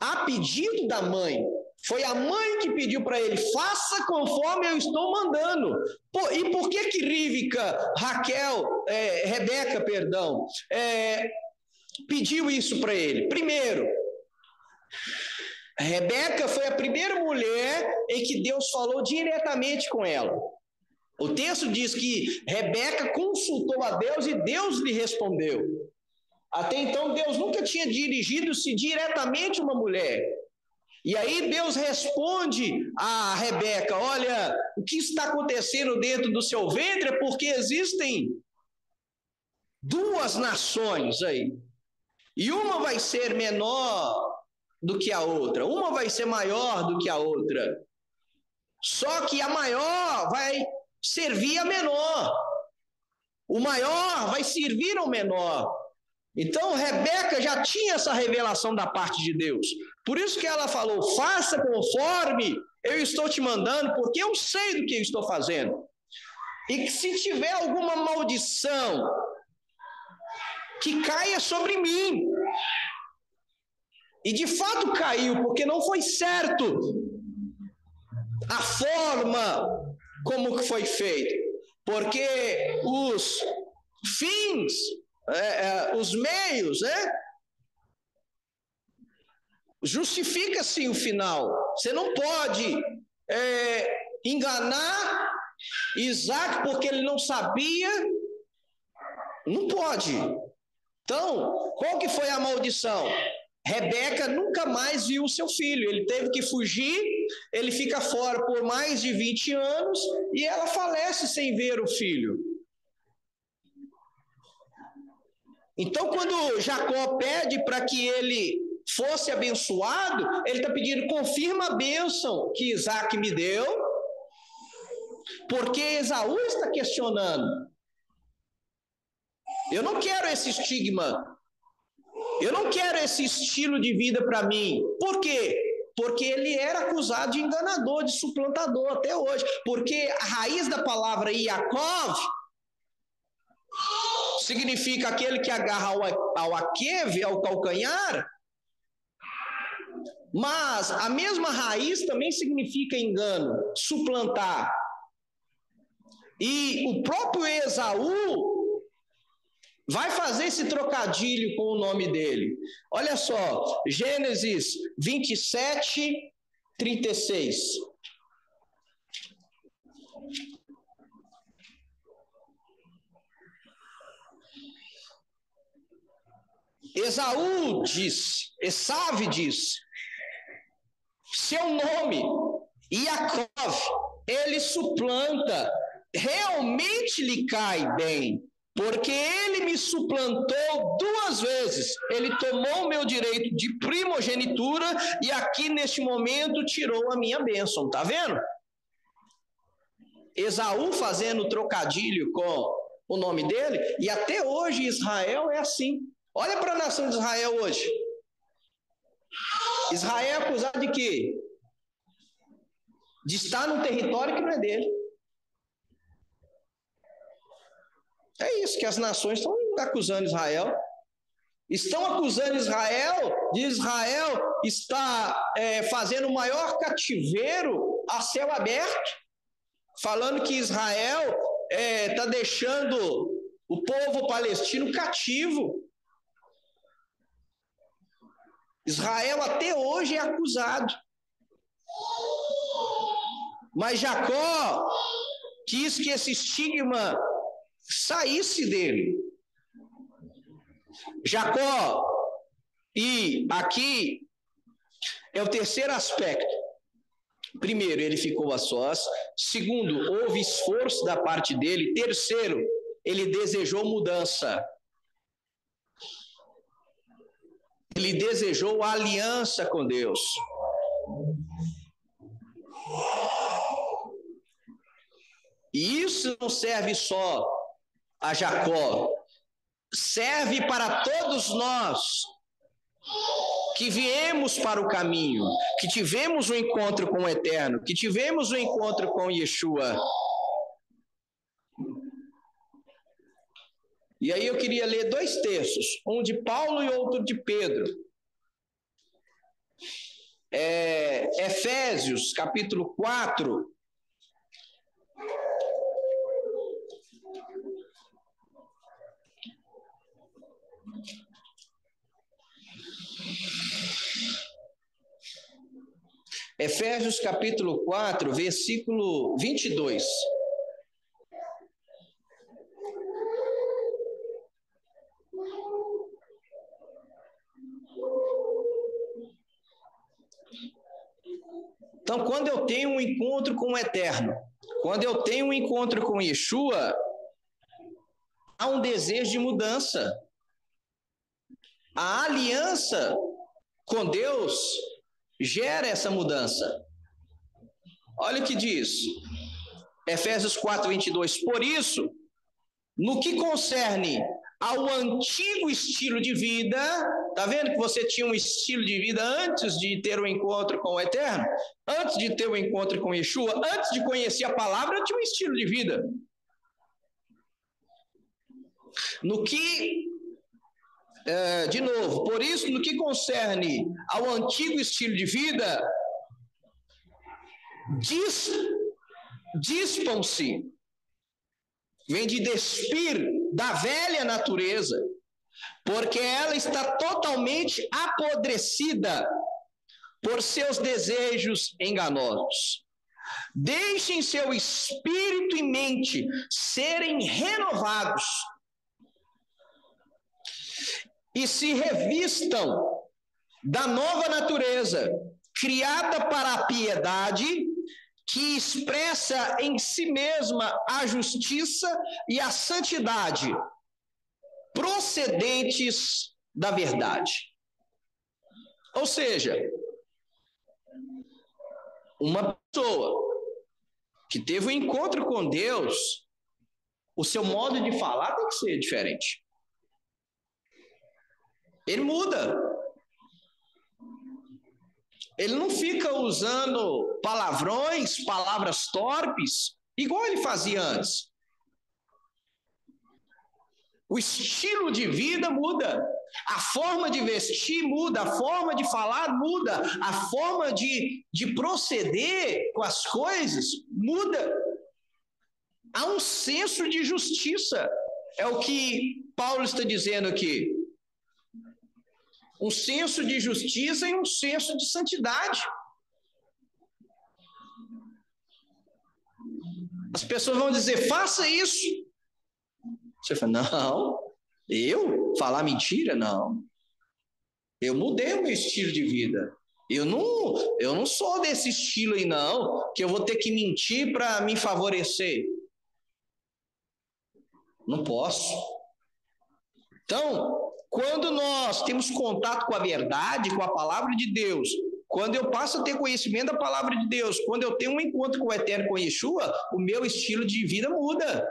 a pedido da mãe. Foi a mãe que pediu para ele, faça conforme eu estou mandando. E por que Rebeca, pediu isso para ele? Primeiro, Rebeca foi a primeira mulher em que Deus falou diretamente com ela. O texto diz que Rebeca consultou a Deus e Deus lhe respondeu. Até então, Deus nunca tinha dirigido-se diretamente a uma mulher. E aí Deus responde a Rebeca, olha, o que está acontecendo dentro do seu ventre é porque existem duas nações aí. E uma vai ser menor do que a outra, uma vai ser maior do que a outra. Só que a maior vai servir a menor. O maior vai servir ao menor. Então, Rebeca já tinha essa revelação da parte de Deus. Por isso que ela falou, faça conforme eu estou te mandando, porque eu sei do que eu estou fazendo. E que se tiver alguma maldição, que caia sobre mim. E de fato caiu, porque não foi certo a forma como que foi feito. Porque os fins, os meios, justifica-se o final. Você não pode enganar Isaac porque ele não sabia. Não pode. Então, qual que foi a maldição? Rebeca nunca mais viu o seu filho. Ele teve que fugir, ele fica fora por mais de 20 anos e ela falece sem ver o filho. Então, quando Jacó pede para que ele fosse abençoado, ele está pedindo, confirma a bênção que Isaac me deu, porque Esaú está questionando. Eu não quero esse estigma, eu não quero esse estilo de vida para mim. Por quê? Porque ele era acusado de enganador, de suplantador até hoje, porque a raiz da palavra Yaakov significa aquele que agarra ao akev, ao calcanhar, mas a mesma raiz também significa engano, suplantar. E o próprio Esaú vai fazer esse trocadilho com o nome dele. Olha só, Gênesis 27, 36. Esaú disse, Esaú disse, seu nome, Yaakov, ele suplanta, realmente lhe cai bem, porque ele me suplantou 2 vezes, ele tomou o meu direito de primogenitura e aqui neste momento tirou a minha bênção, tá vendo? Esaú fazendo trocadilho com o nome dele, e até hoje Israel é assim. Olha para a nação de Israel hoje. Israel é acusado de quê? De estar num território que não é dele. É isso que as nações estão acusando Israel. Estão acusando Israel de Israel estar fazendo o maior cativeiro a céu aberto, falando que Israel está deixando o povo palestino cativo. Israel até hoje é acusado. Mas Jacó quis que esse estigma saísse dele. Jacó, e aqui é o terceiro aspecto. Primeiro, ele ficou a sós. Segundo, houve esforço da parte dele. Terceiro, ele desejou mudança. Ele desejou aliança com Deus. E isso não serve só a Jacó, serve para todos nós que viemos para o caminho, que tivemos um encontro com o Eterno, que tivemos um encontro com Yeshua. E aí eu queria ler 2 textos, um de Paulo e outro de Pedro. Efésios, capítulo 4. Efésios, capítulo 4, versículo 22. Então, quando eu tenho um encontro com o Eterno, quando eu tenho um encontro com Yeshua, há um desejo de mudança. A aliança com Deus gera essa mudança. Olha o que diz, Efésios 4, 22. Por isso, no que concerne ao antigo estilo de vida, tá vendo que você tinha um estilo de vida antes de ter o encontro com o Eterno? Antes de ter o encontro com Yeshua, antes de conhecer a palavra, eu tinha um estilo de vida. No que, de novo, por isso, no que concerne ao antigo estilo de vida, dispam-se, vem de despir da velha natureza, porque ela está totalmente apodrecida por seus desejos enganosos. Deixem seu espírito e mente serem renovados e se revistam da nova natureza, criada para a piedade, que expressa em si mesma a justiça e a santidade, procedentes da verdade. Ou seja, uma pessoa que teve um encontro com Deus, o seu modo de falar tem que ser diferente. Ele muda. Ele não fica usando palavrões, palavras torpes, igual ele fazia antes. O estilo de vida muda, a forma de vestir muda, a forma de falar muda, a forma de proceder com as coisas muda. Há um senso de justiça, é o que Paulo está dizendo aqui. Um senso de justiça e um senso de santidade. As pessoas vão dizer, faça isso. Você fala, não, eu? Falar mentira? Não. Eu mudei o meu estilo de vida. Eu não sou desse estilo aí, não, que eu vou ter que mentir para me favorecer. Não posso. Então, quando nós temos contato com a verdade, com a palavra de Deus, quando eu passo a ter conhecimento da palavra de Deus, quando eu tenho um encontro com o Eterno, com Yeshua, o meu estilo de vida muda.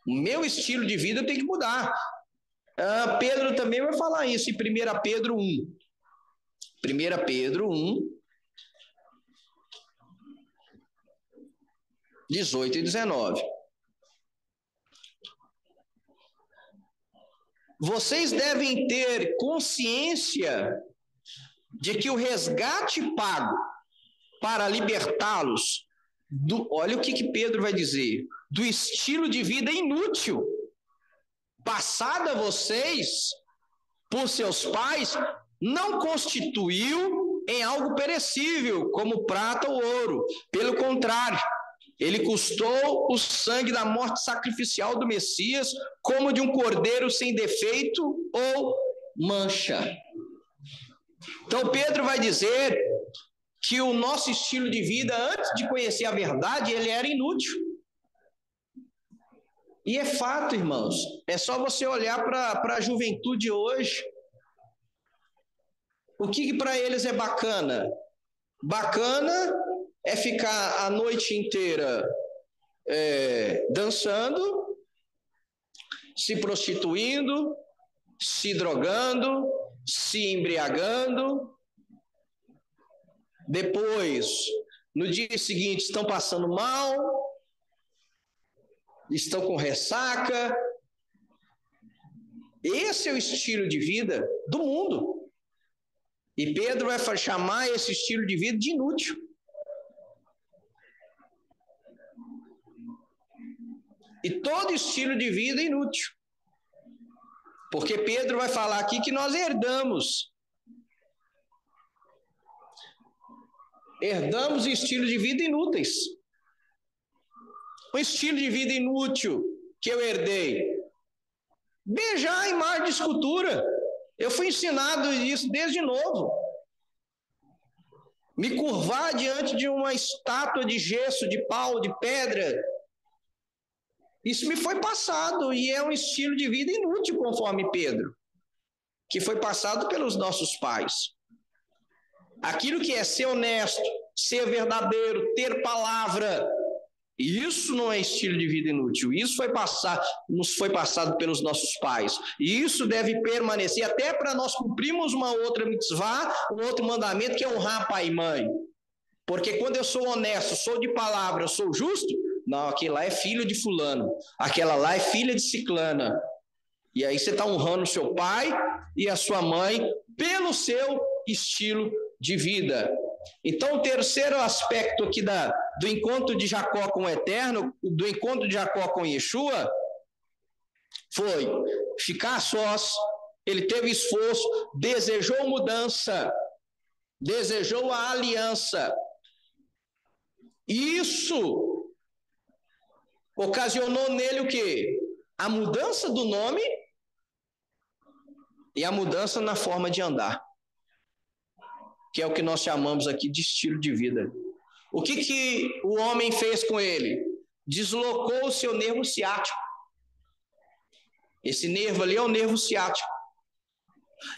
O meu estilo de vida tem que mudar. Pedro também vai falar isso em 1 Pedro 1. 1 Pedro 1, 18 e 19. Vocês devem ter consciência de que o resgate pago para libertá-los olha o que Pedro vai dizer, do estilo de vida inútil passado a vocês por seus pais, não constituiu em algo perecível, como prata ou ouro. Pelo contrário, ele custou o sangue da morte sacrificial do Messias, como de um cordeiro sem defeito ou mancha. Então Pedro vai dizer que o nosso estilo de vida, antes de conhecer a verdade, ele era inútil. E é fato, irmãos, é só você olhar para a juventude hoje. O que para eles é bacana? Bacana é ficar a noite inteira dançando, se prostituindo, se drogando, se embriagando. Depois, no dia seguinte, estão passando mal, estão com ressaca. Esse é o estilo de vida do mundo. E Pedro vai chamar esse estilo de vida de inútil. E todo estilo de vida é inútil. Porque Pedro vai falar aqui que nós herdamos estilos de vida inúteis. Um estilo de vida inútil que eu herdei: beijar a imagem de escultura. Eu fui ensinado isso desde novo. Me curvar diante de uma estátua de gesso, de pau, de pedra. Isso me foi passado e é um estilo de vida inútil, conforme Pedro, que foi passado pelos nossos pais. Aquilo que é ser honesto, ser verdadeiro, ter palavra, isso não é estilo de vida inútil. Isso nos foi passado pelos nossos pais. E isso deve permanecer até para nós cumprirmos uma outra mitzvah, um outro mandamento, que é honrar pai e mãe. Porque quando eu sou honesto, sou de palavra, eu sou justo, não, aquele lá é filho de fulano, aquela lá é filha de ciclana. E aí você está honrando o seu pai e a sua mãe pelo seu estilo de vida. Então, o terceiro aspecto aqui do encontro de Jacó com o Eterno, do encontro de Jacó com Yeshua, foi ficar sós. Ele teve esforço, desejou mudança, desejou a aliança. Isso ocasionou nele o quê? A mudança do nome e a mudança na forma de andar, que é o que nós chamamos aqui de estilo de vida. O que o homem fez com ele? Deslocou o seu nervo ciático. Esse nervo ali é o nervo ciático.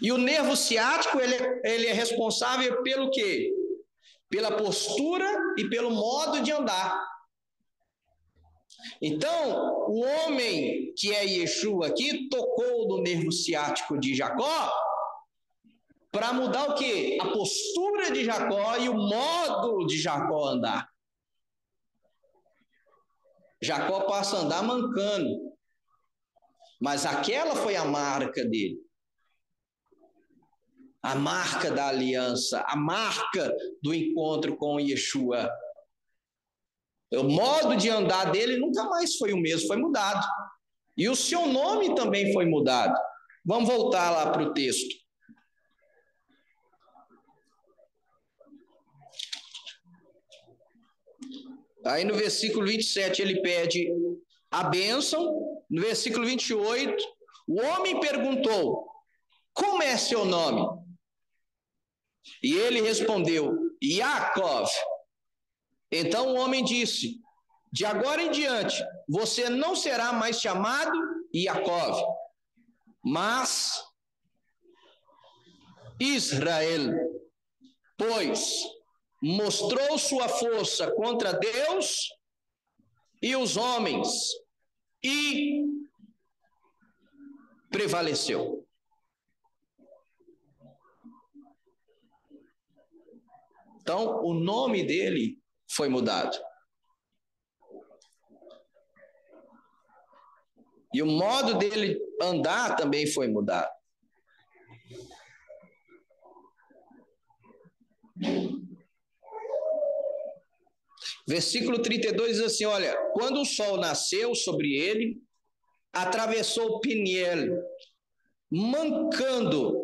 E o nervo ciático, ele é responsável pelo quê? Pela postura e pelo modo de andar. Então, o homem que é Yeshua aqui tocou no nervo ciático de Jacó para mudar o quê? A postura de Jacó e o modo de Jacó andar. Jacó passa a andar mancando, mas aquela foi a marca dele. A marca da aliança, a marca do encontro com Yeshua. O modo de andar dele nunca mais foi o mesmo, foi mudado. E o seu nome também foi mudado. Vamos voltar lá para o texto. Aí no versículo 27 ele pede a bênção. No versículo 28, o homem perguntou: como é seu nome? E ele respondeu: Yaakov. Então o homem disse: de agora em diante, você não será mais chamado Yaakov, mas Israel, pois mostrou sua força contra Deus e os homens, e prevaleceu. Então, o nome dele foi mudado. E o modo dele andar também foi mudado. Versículo 32 diz assim, olha, quando o sol nasceu sobre ele, atravessou Peniel, mancando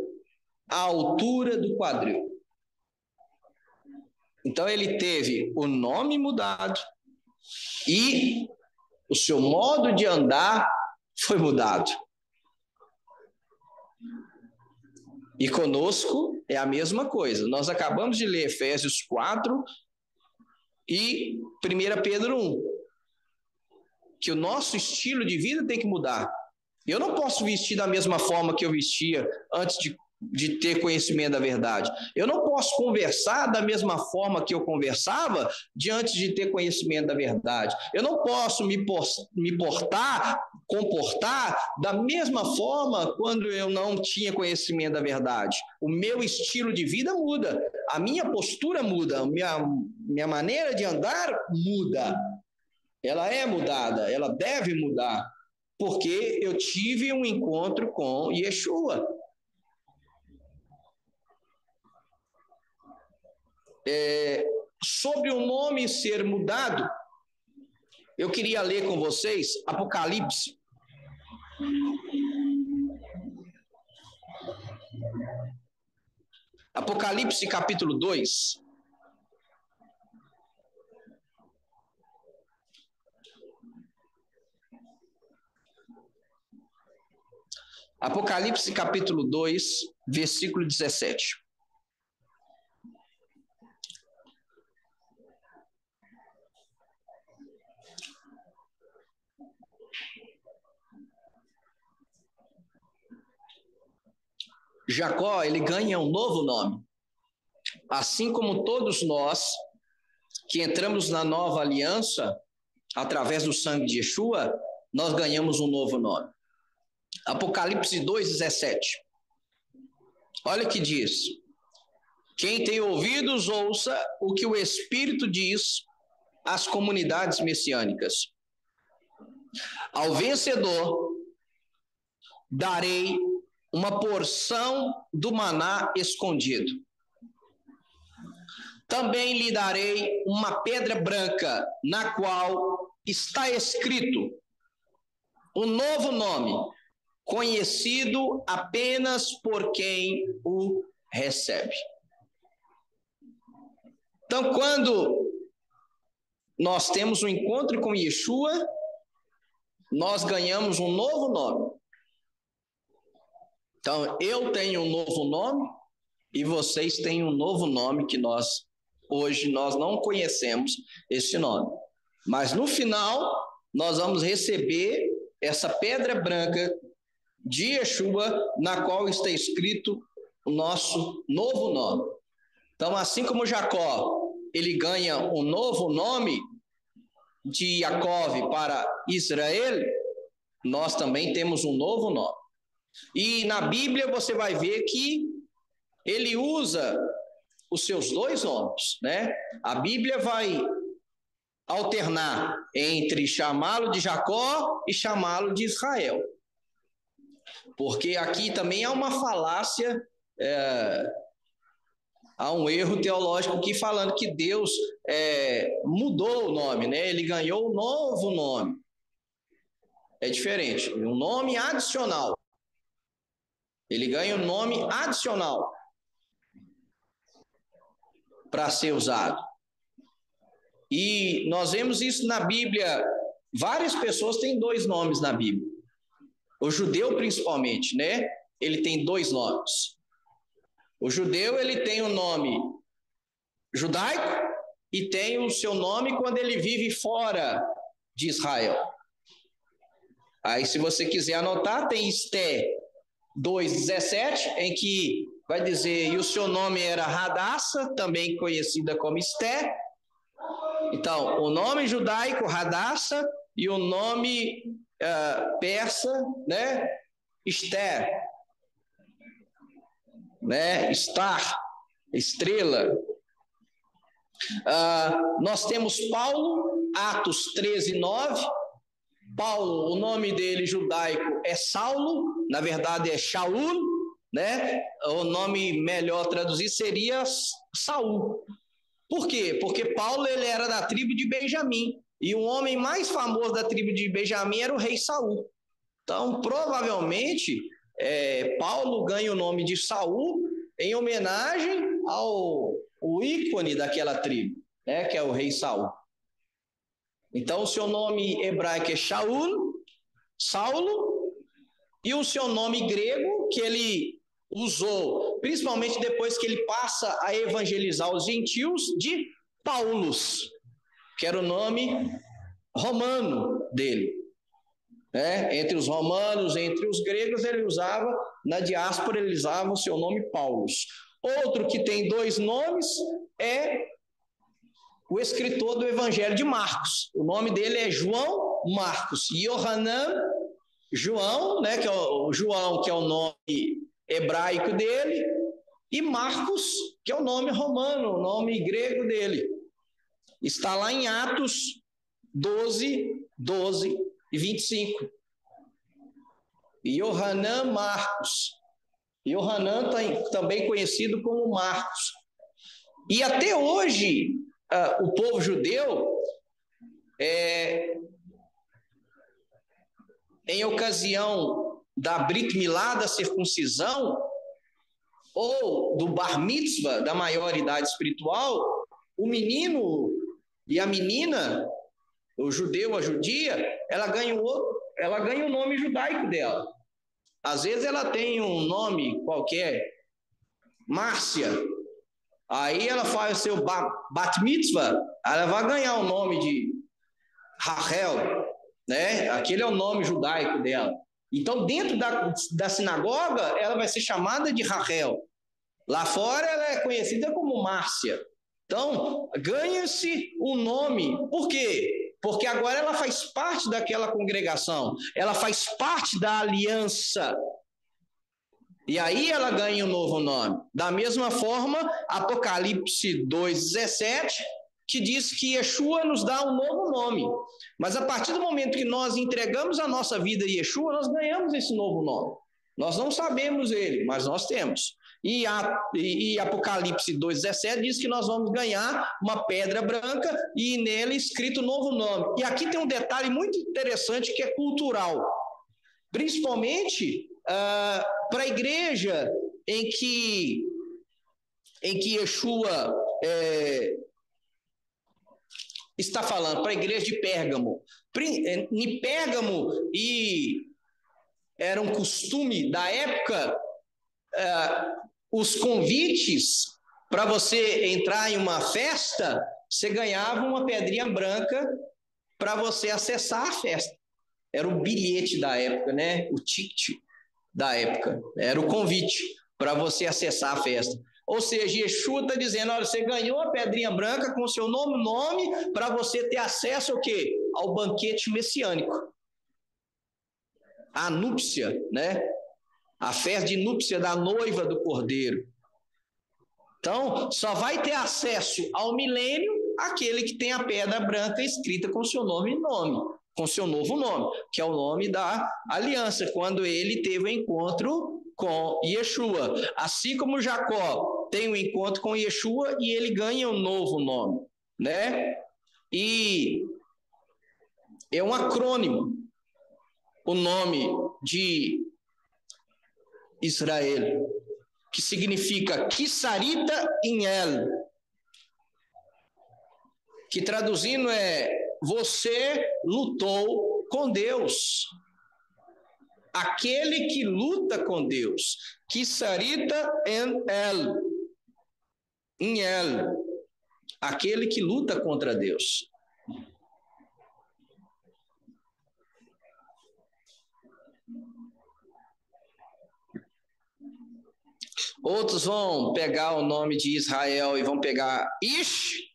a altura do quadril. Então ele teve o nome mudado e o seu modo de andar foi mudado. E conosco é a mesma coisa. Nós acabamos de ler Efésios 4 e 1 Pedro 1, que o nosso estilo de vida tem que mudar. Eu não posso vestir da mesma forma que eu vestia antes de ter conhecimento da verdade. Eu não posso conversar da mesma forma que eu conversava diante de ter conhecimento da verdade. Eu não posso comportar da mesma forma quando eu não tinha conhecimento da verdade. O meu estilo de vida muda, a minha postura muda, minha maneira de andar muda. Ela é mudada, ela deve mudar, porque eu tive um encontro com Yeshua. Sobre o nome ser mudado, eu queria ler com vocês Apocalipse. Apocalipse capítulo 2. Apocalipse capítulo 2, versículo 17. Jacó, ele ganha um novo nome. Assim como todos nós que entramos na nova aliança, através do sangue de Yeshua, nós ganhamos um novo nome. Apocalipse 2:17. Olha o que diz. Quem tem ouvidos, ouça o que o Espírito diz às comunidades messiânicas. Ao vencedor darei uma porção do maná escondido. Também lhe darei uma pedra branca, na qual está escrito um novo nome, conhecido apenas por quem o recebe. Então, quando nós temos um encontro com Yeshua, nós ganhamos um novo nome. Então, eu tenho um novo nome e vocês têm um novo nome que hoje nós não conhecemos esse nome. Mas no final, nós vamos receber essa pedra branca de Yeshua, na qual está escrito o nosso novo nome. Então, assim como Jacó, ele ganha um novo nome de Jacó para Israel, nós também temos um novo nome. E na Bíblia você vai ver que ele usa os seus dois nomes, né? A Bíblia vai alternar entre chamá-lo de Jacó e chamá-lo de Israel. Porque aqui também há uma falácia, há um erro teológico aqui falando que Deus mudou o nome, né? Ele ganhou um novo nome. É diferente, um nome adicional. Ele ganha um nome adicional para ser usado. E nós vemos isso na Bíblia. Várias pessoas têm dois nomes na Bíblia. O judeu, principalmente, né? Ele tem dois nomes. O judeu, ele tem o nome judaico e tem o seu nome quando ele vive fora de Israel. Aí, se você quiser anotar, tem Esté 2:17, em que vai dizer, e o seu nome era Radassa, também conhecida como Esté. Então, o nome judaico, Radassa, e o nome persa, né? Esther, né? Star, estrela. Nós temos Paulo, Atos 13:9. Paulo, o nome dele judaico é Saulo, na verdade é Shaul, né? O nome melhor traduzido seria Saul. Por quê? Porque Paulo ele era da tribo de Benjamim, e o homem mais famoso da tribo de Benjamim era o rei Saul. Então, provavelmente, Paulo ganha o nome de Saul em homenagem ao ícone daquela tribo, né, que é o rei Saul. Então, o seu nome hebraico é Shaul, Saulo, e o seu nome grego, que ele usou, principalmente depois que ele passa a evangelizar os gentios, de Paulus, que era o nome romano dele. Entre os romanos, entre os gregos, ele usava, na diáspora, ele usava o seu nome Paulus. Outro que tem 2 nomes é o escritor do Evangelho de Marcos. O nome dele é João Marcos. Yohanan, João, né, que é o João, que é o nome hebraico dele, e Marcos, que é o nome romano, o nome grego dele. Está lá em Atos 12 e 25. Yohanan Marcos. Yohanan também conhecido como Marcos. E até hoje, o povo judeu, em ocasião da Brit Milá, da circuncisão, ou do Bar Mitzvah, da maioridade espiritual, o menino e a menina, o judeu, a judia, ela ganha o nome judaico dela. Às vezes ela tem um nome qualquer, Márcia, aí ela faz o seu bat mitzvah, ela vai ganhar o nome de Rachel, né? Aquele é o nome judaico dela. Então, dentro da sinagoga, ela vai ser chamada de Rachel. Lá fora, ela é conhecida como Márcia. Então, ganha-se o nome. Por quê? Porque agora ela faz parte daquela congregação. Ela faz parte da aliança. E aí ela ganha um novo nome. Da mesma forma, Apocalipse 2:17, que diz que Yeshua nos dá um novo nome. Mas a partir do momento que nós entregamos a nossa vida a Yeshua, nós ganhamos esse novo nome. Nós não sabemos ele, mas nós temos. E Apocalipse 2:17 diz que nós vamos ganhar uma pedra branca e nele escrito um novo nome. E aqui tem um detalhe muito interessante que é cultural. Principalmente para a igreja em que Yeshua está falando, para a igreja de Pérgamo. Em Pérgamo, e era um costume da época, os convites para você entrar em uma festa, você ganhava uma pedrinha branca para você acessar a festa. Era o bilhete da época, né? O ticket da época. Era o convite para você acessar a festa. Ou seja, Yeshua está dizendo, olha, você ganhou a pedrinha branca com o seu nome para você ter acesso ao quê? Ao banquete messiânico. A núpcia, né? A festa de núpcia da noiva do Cordeiro. Então, só vai ter acesso ao milênio aquele que tem a pedra branca escrita com seu nome, com seu novo nome, que é o nome da aliança, quando ele teve o encontro com Yeshua. Assim como Jacó tem um encontro com Yeshua e ele ganha um novo nome, né? E é um acrônimo, o nome de Israel, que significa Kisarita Inel, que traduzindo é você lutou com Deus. Aquele que luta com Deus. Kisarita Inel. Aquele que luta contra Deus. Outros vão pegar o nome de Israel e vão pegar Ish,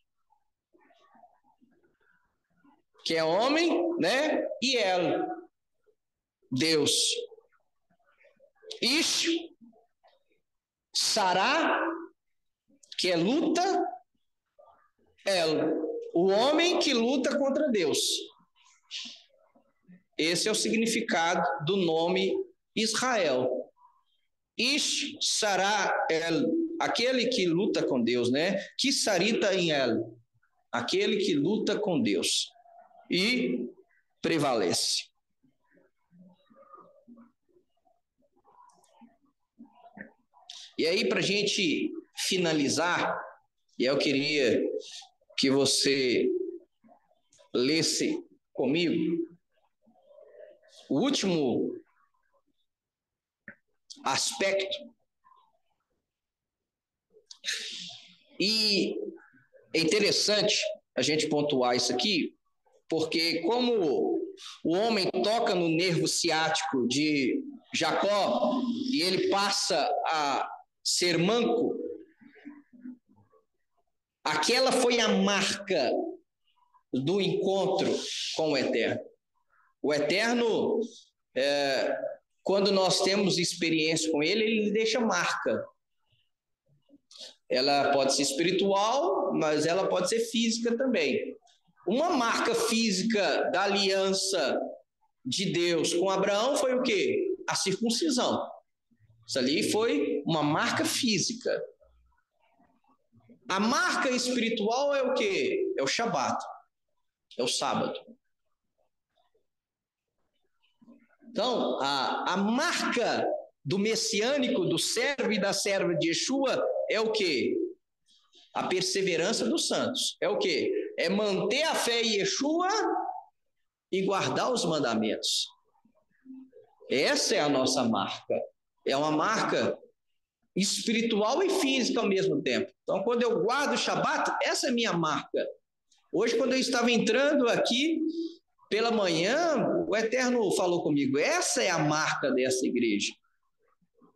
que é homem, né? E El, Deus. Ish, Sará, que é luta, o homem que luta contra Deus. Esse é o significado do nome Israel. Ish, Sará, aquele que luta com Deus, né? Que sarita em aquele que luta com Deus e prevalece. E aí, para a gente finalizar, eu queria que você lesse comigo o último aspecto. E é interessante a gente pontuar isso aqui, porque como o homem toca no nervo ciático de Jacó e ele passa a ser manco, aquela foi a marca do encontro com o Eterno. O Eterno, quando nós temos experiência com ele, ele deixa marca. Ela pode ser espiritual, mas ela pode ser física também. Uma marca física da aliança de Deus com Abraão foi o quê? A circuncisão. Isso ali foi uma marca física. A marca espiritual é o quê? É o Shabat, é o sábado. Então, a marca do messiânico, do servo e da serva de Yeshua é o quê? A perseverança dos santos. É o quê? É manter a fé em Yeshua e guardar os mandamentos. Essa é a nossa marca. É uma marca espiritual e física ao mesmo tempo. Então, quando eu guardo o Shabat, essa é a minha marca. Hoje, quando eu estava entrando aqui pela manhã, o Eterno falou comigo, essa é a marca dessa igreja.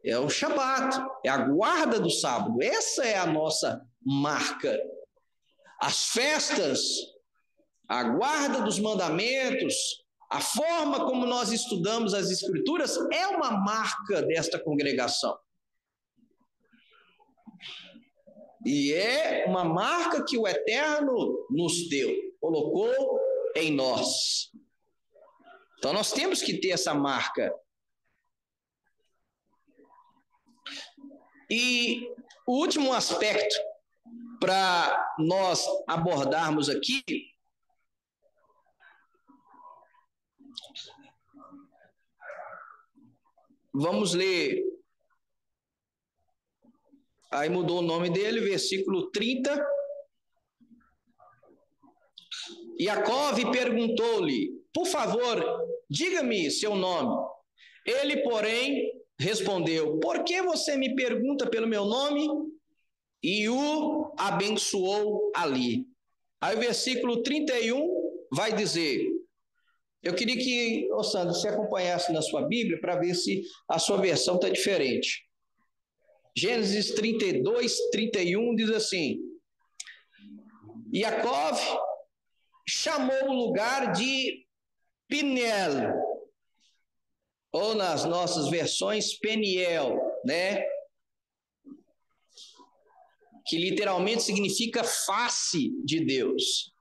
É o Shabat, é a guarda do sábado. Essa é a nossa marca. As festas, a guarda dos mandamentos, a forma como nós estudamos as Escrituras é uma marca desta congregação. E é uma marca que o Eterno nos deu, colocou em nós. Então nós temos que ter essa marca. E o último aspecto para nós abordarmos aqui vamos ler. Aí mudou o nome dele, versículo 30. Jacó perguntou-lhe, por favor, diga-me seu nome. Ele, porém, respondeu, por que você me pergunta pelo meu nome? E o abençoou ali. Aí o versículo 31 vai dizer, eu queria que, Sandro, você acompanhasse na sua Bíblia para ver se a sua versão está diferente. Gênesis 32, 31 diz assim, Jacó chamou o lugar de Peniel, ou nas nossas versões Peniel, né? Que literalmente significa face de Deus.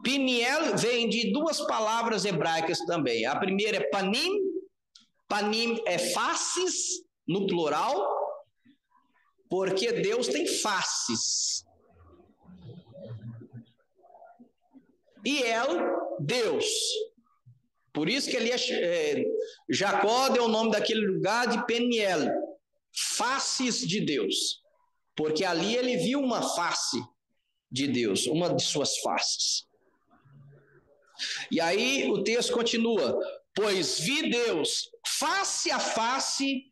Peniel vem de duas palavras hebraicas também. A primeira é panim, panim é faces, no plural, porque Deus tem faces. E Deus. Por isso que ele Jacó deu o nome daquele lugar de Peniel, faces de Deus. Porque ali ele viu uma face de Deus, uma de suas faces. E aí o texto continua, pois vi Deus face a face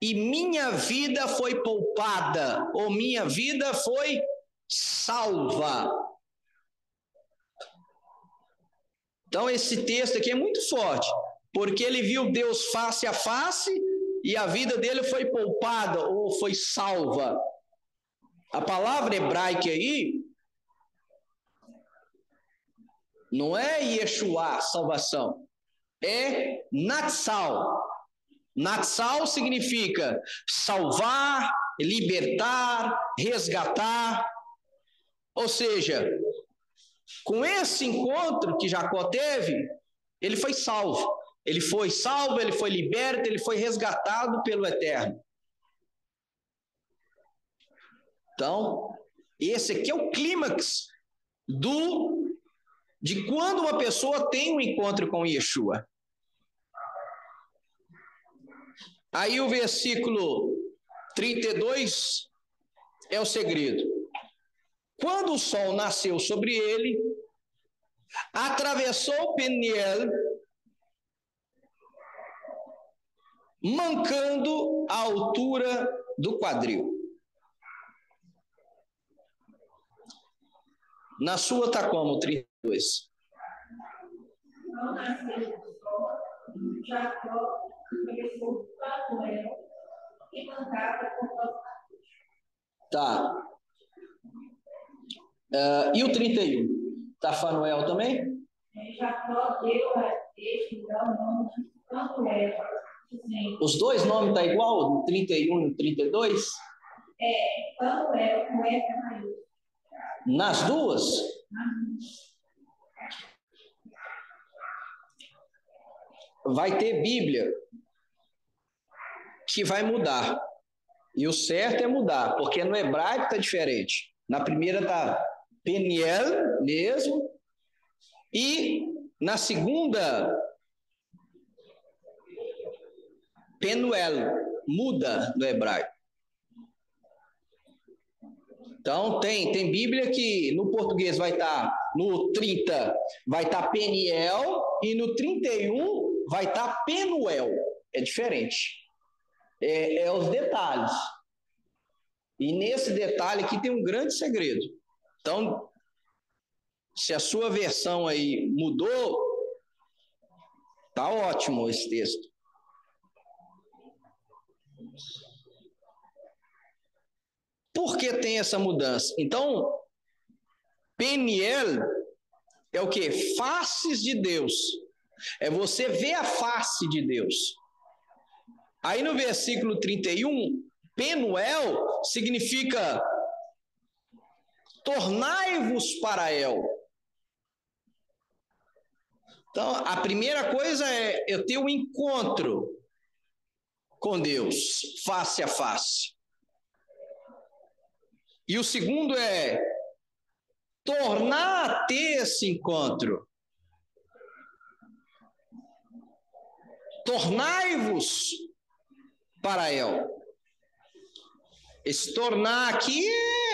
e minha vida foi poupada, ou minha vida foi salva. Então esse texto aqui é muito forte, porque ele viu Deus face a face e a vida dele foi poupada, ou foi salva. A palavra hebraica aí não é Yeshua, salvação. é Natsal. Natsal significa salvar, libertar, resgatar. Ou seja, com esse encontro que Jacó teve, ele foi salvo. Ele foi salvo, ele foi liberto, ele foi resgatado pelo Eterno. Então, esse aqui é o clímax de quando uma pessoa tem um encontro com Yeshua. Aí o versículo 32 é o segredo. Quando o sol nasceu sobre ele, atravessou Peniel, mancando a altura do quadril. Na sua está como? 32. Não nasceu o sol, Jacó começou Peniel e mancava por causa. Tá. E o 31? Está Fanuel também? Jacó deu a este então nome de Fanuel. Os dois nomes estão igual, no 31 e no 32? Fanuel com F maiúsculo. Nas duas? Vai ter Bíblia que vai mudar. E o certo é mudar, porque no hebraico está diferente. Na primeira está Peniel mesmo, e na segunda, Penuel, muda no hebraico. Então, tem Bíblia que no português vai estar, no 30 vai estar Peniel, e no 31 vai estar Penuel. É diferente. É os detalhes. E nesse detalhe aqui tem um grande segredo. Então, se a sua versão aí mudou, tá ótimo esse texto. Por que tem essa mudança? Então, Peniel é o quê? Faces de Deus. É você ver a face de Deus. Aí no versículo 31, Penuel significa tornai-vos para El. Então, a primeira coisa é eu ter um encontro com Deus, face a face. E o segundo é tornar a ter esse encontro. Tornai-vos para El. Esse tornar aqui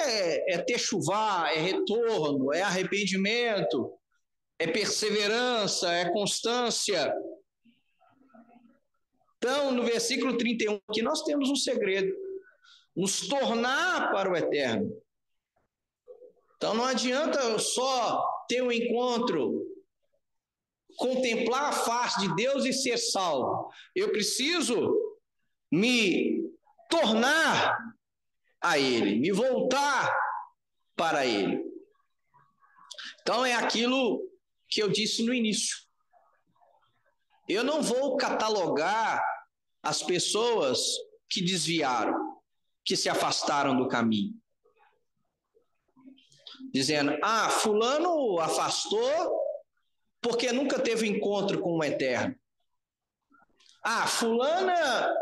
é techuvá, é retorno, é arrependimento, é perseverança, é constância. Então, no versículo 31, aqui nós temos um segredo: nos tornar para o eterno. Então, não adianta eu só ter um encontro, contemplar a face de Deus e ser salvo. Eu preciso me tornar a Ele, me voltar para Ele. Então, é aquilo que eu disse no início. Eu não vou catalogar as pessoas que desviaram, que se afastaram do caminho, dizendo, fulano afastou porque nunca teve encontro com o Eterno. Fulana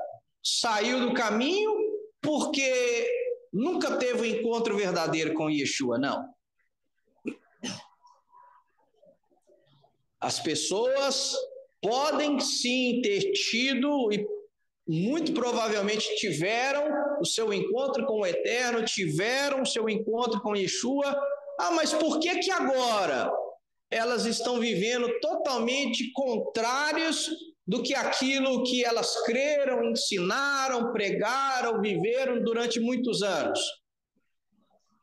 saiu do caminho porque nunca teve um encontro verdadeiro com Yeshua. Não. As pessoas podem sim ter tido e muito provavelmente tiveram o seu encontro com o Eterno, tiveram o seu encontro com Yeshua. Mas por que agora elas estão vivendo totalmente contrários do que aquilo que elas creram, ensinaram, pregaram, viveram durante muitos anos?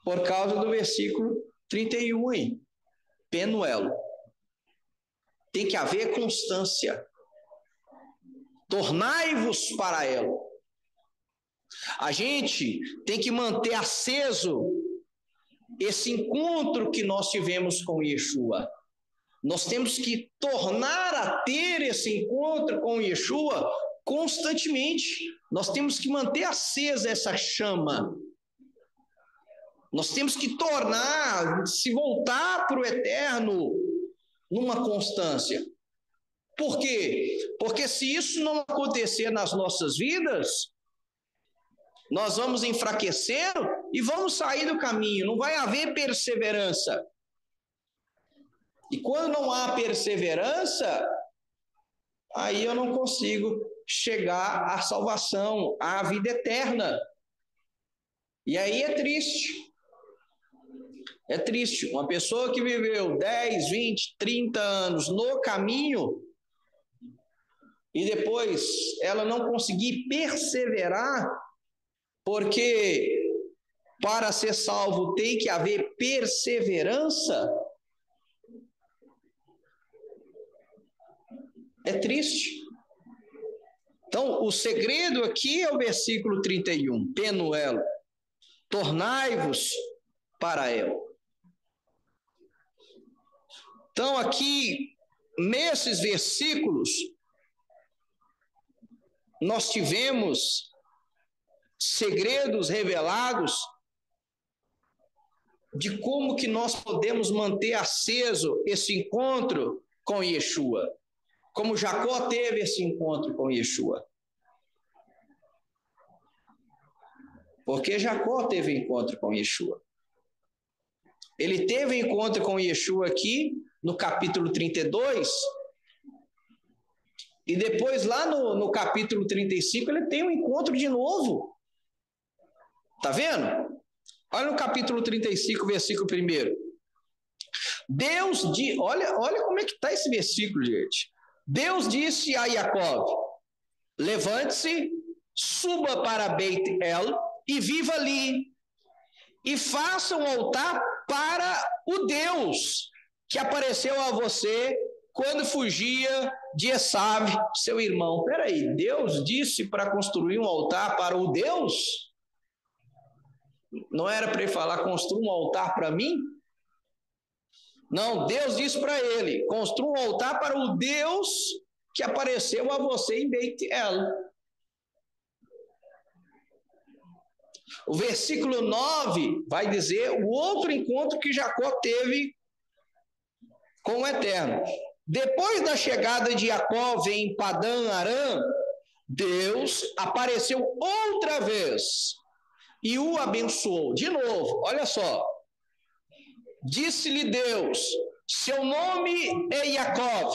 Por causa do versículo 31 aí, Penuel. Tem que haver constância. Tornai-vos para ela. A gente tem que manter aceso esse encontro que nós tivemos com Yeshua. Nós temos que tornar a ter esse encontro com Yeshua constantemente. Nós temos que manter acesa essa chama. Nós temos que se voltar para o eterno numa constância. Por quê? Porque se isso não acontecer nas nossas vidas, nós vamos enfraquecer e vamos sair do caminho. Não vai haver perseverança. E quando não há perseverança, aí eu não consigo chegar à salvação, à vida eterna. E aí é triste. É triste. Uma pessoa que viveu 10, 20, 30 anos no caminho e depois ela não conseguir perseverar, porque para ser salvo tem que haver perseverança. É triste. Então, o segredo aqui é o versículo 31, Penuel, tornai-vos para El. Então, aqui, nesses versículos, nós tivemos segredos revelados de como que nós podemos manter aceso esse encontro com Yeshua. Como Jacó teve esse encontro com Yeshua. Porque Jacó teve encontro com Yeshua. Ele teve encontro com Yeshua aqui no capítulo 32. E depois lá no capítulo 35 ele tem um encontro de novo. Tá vendo? Olha no capítulo 35, versículo 1. Olha como é que está esse versículo, gente. Deus disse a Jacó: levante-se, suba para Beit-El e viva ali, e faça um altar para o Deus que apareceu a você quando fugia de Esav, seu irmão. Peraí, Deus disse para construir um altar para o Deus? Não era para ele falar, construa um altar para mim? Não, Deus disse para ele, construa um altar para o Deus que apareceu a você em Beit-El. O versículo 9 vai dizer o outro encontro que Jacó teve com o Eterno. Depois da chegada de Jacó em Padã Arã, Deus apareceu outra vez e o abençoou. De novo, olha só. Disse-lhe Deus: seu nome é Jacó,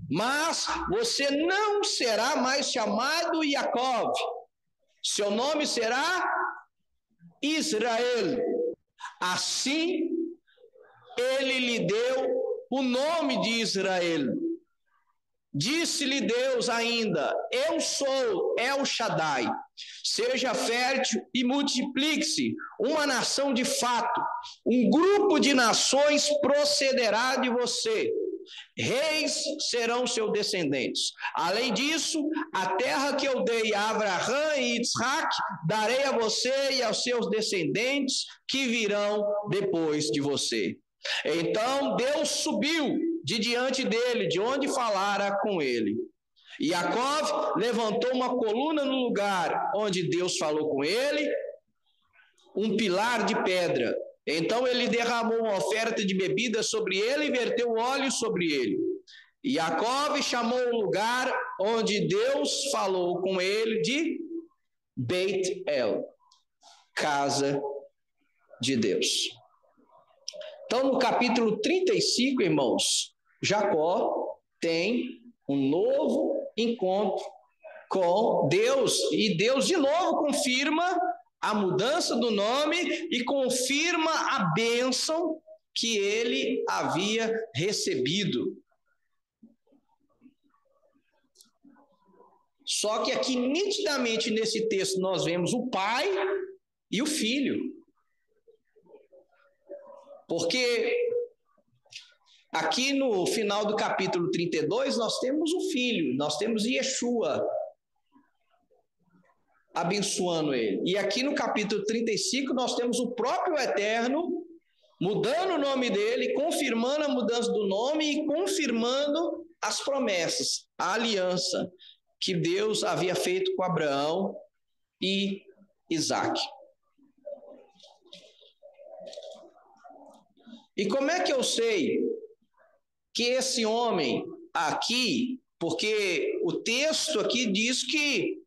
mas você não será mais chamado Jacó. Seu nome será Israel. Assim, ele lhe deu o nome de Israel. Disse-lhe Deus ainda: eu sou El Shaddai. Seja fértil e multiplique-se, uma nação de fato, um grupo de nações procederá de você. Reis serão seus descendentes. Além disso, a terra que eu dei a Abraão e Isaac, darei a você e aos seus descendentes que virão depois de você. Então Deus subiu de diante dele, de onde falara com ele. E Jacó levantou uma coluna no lugar onde Deus falou com ele, um pilar de pedra. Então ele derramou uma oferta de bebida sobre ele e verteu óleo sobre ele. E Jacó chamou o lugar onde Deus falou com ele de Beit-El, casa de Deus. Então, no capítulo 35, irmãos, Jacó tem um novo encontro com Deus, e Deus de novo confirma a mudança do nome e confirma a bênção que ele havia recebido. Só que aqui, nitidamente, nesse texto, nós vemos o pai e o filho. Porque aqui no final do capítulo 32, nós temos o filho, nós temos Yeshua abençoando ele. E aqui no capítulo 35, nós temos o próprio Eterno mudando o nome dele, confirmando a mudança do nome e confirmando as promessas, a aliança que Deus havia feito com Abraão e Isaque. E como é que eu sei que esse homem aqui, porque o texto aqui diz que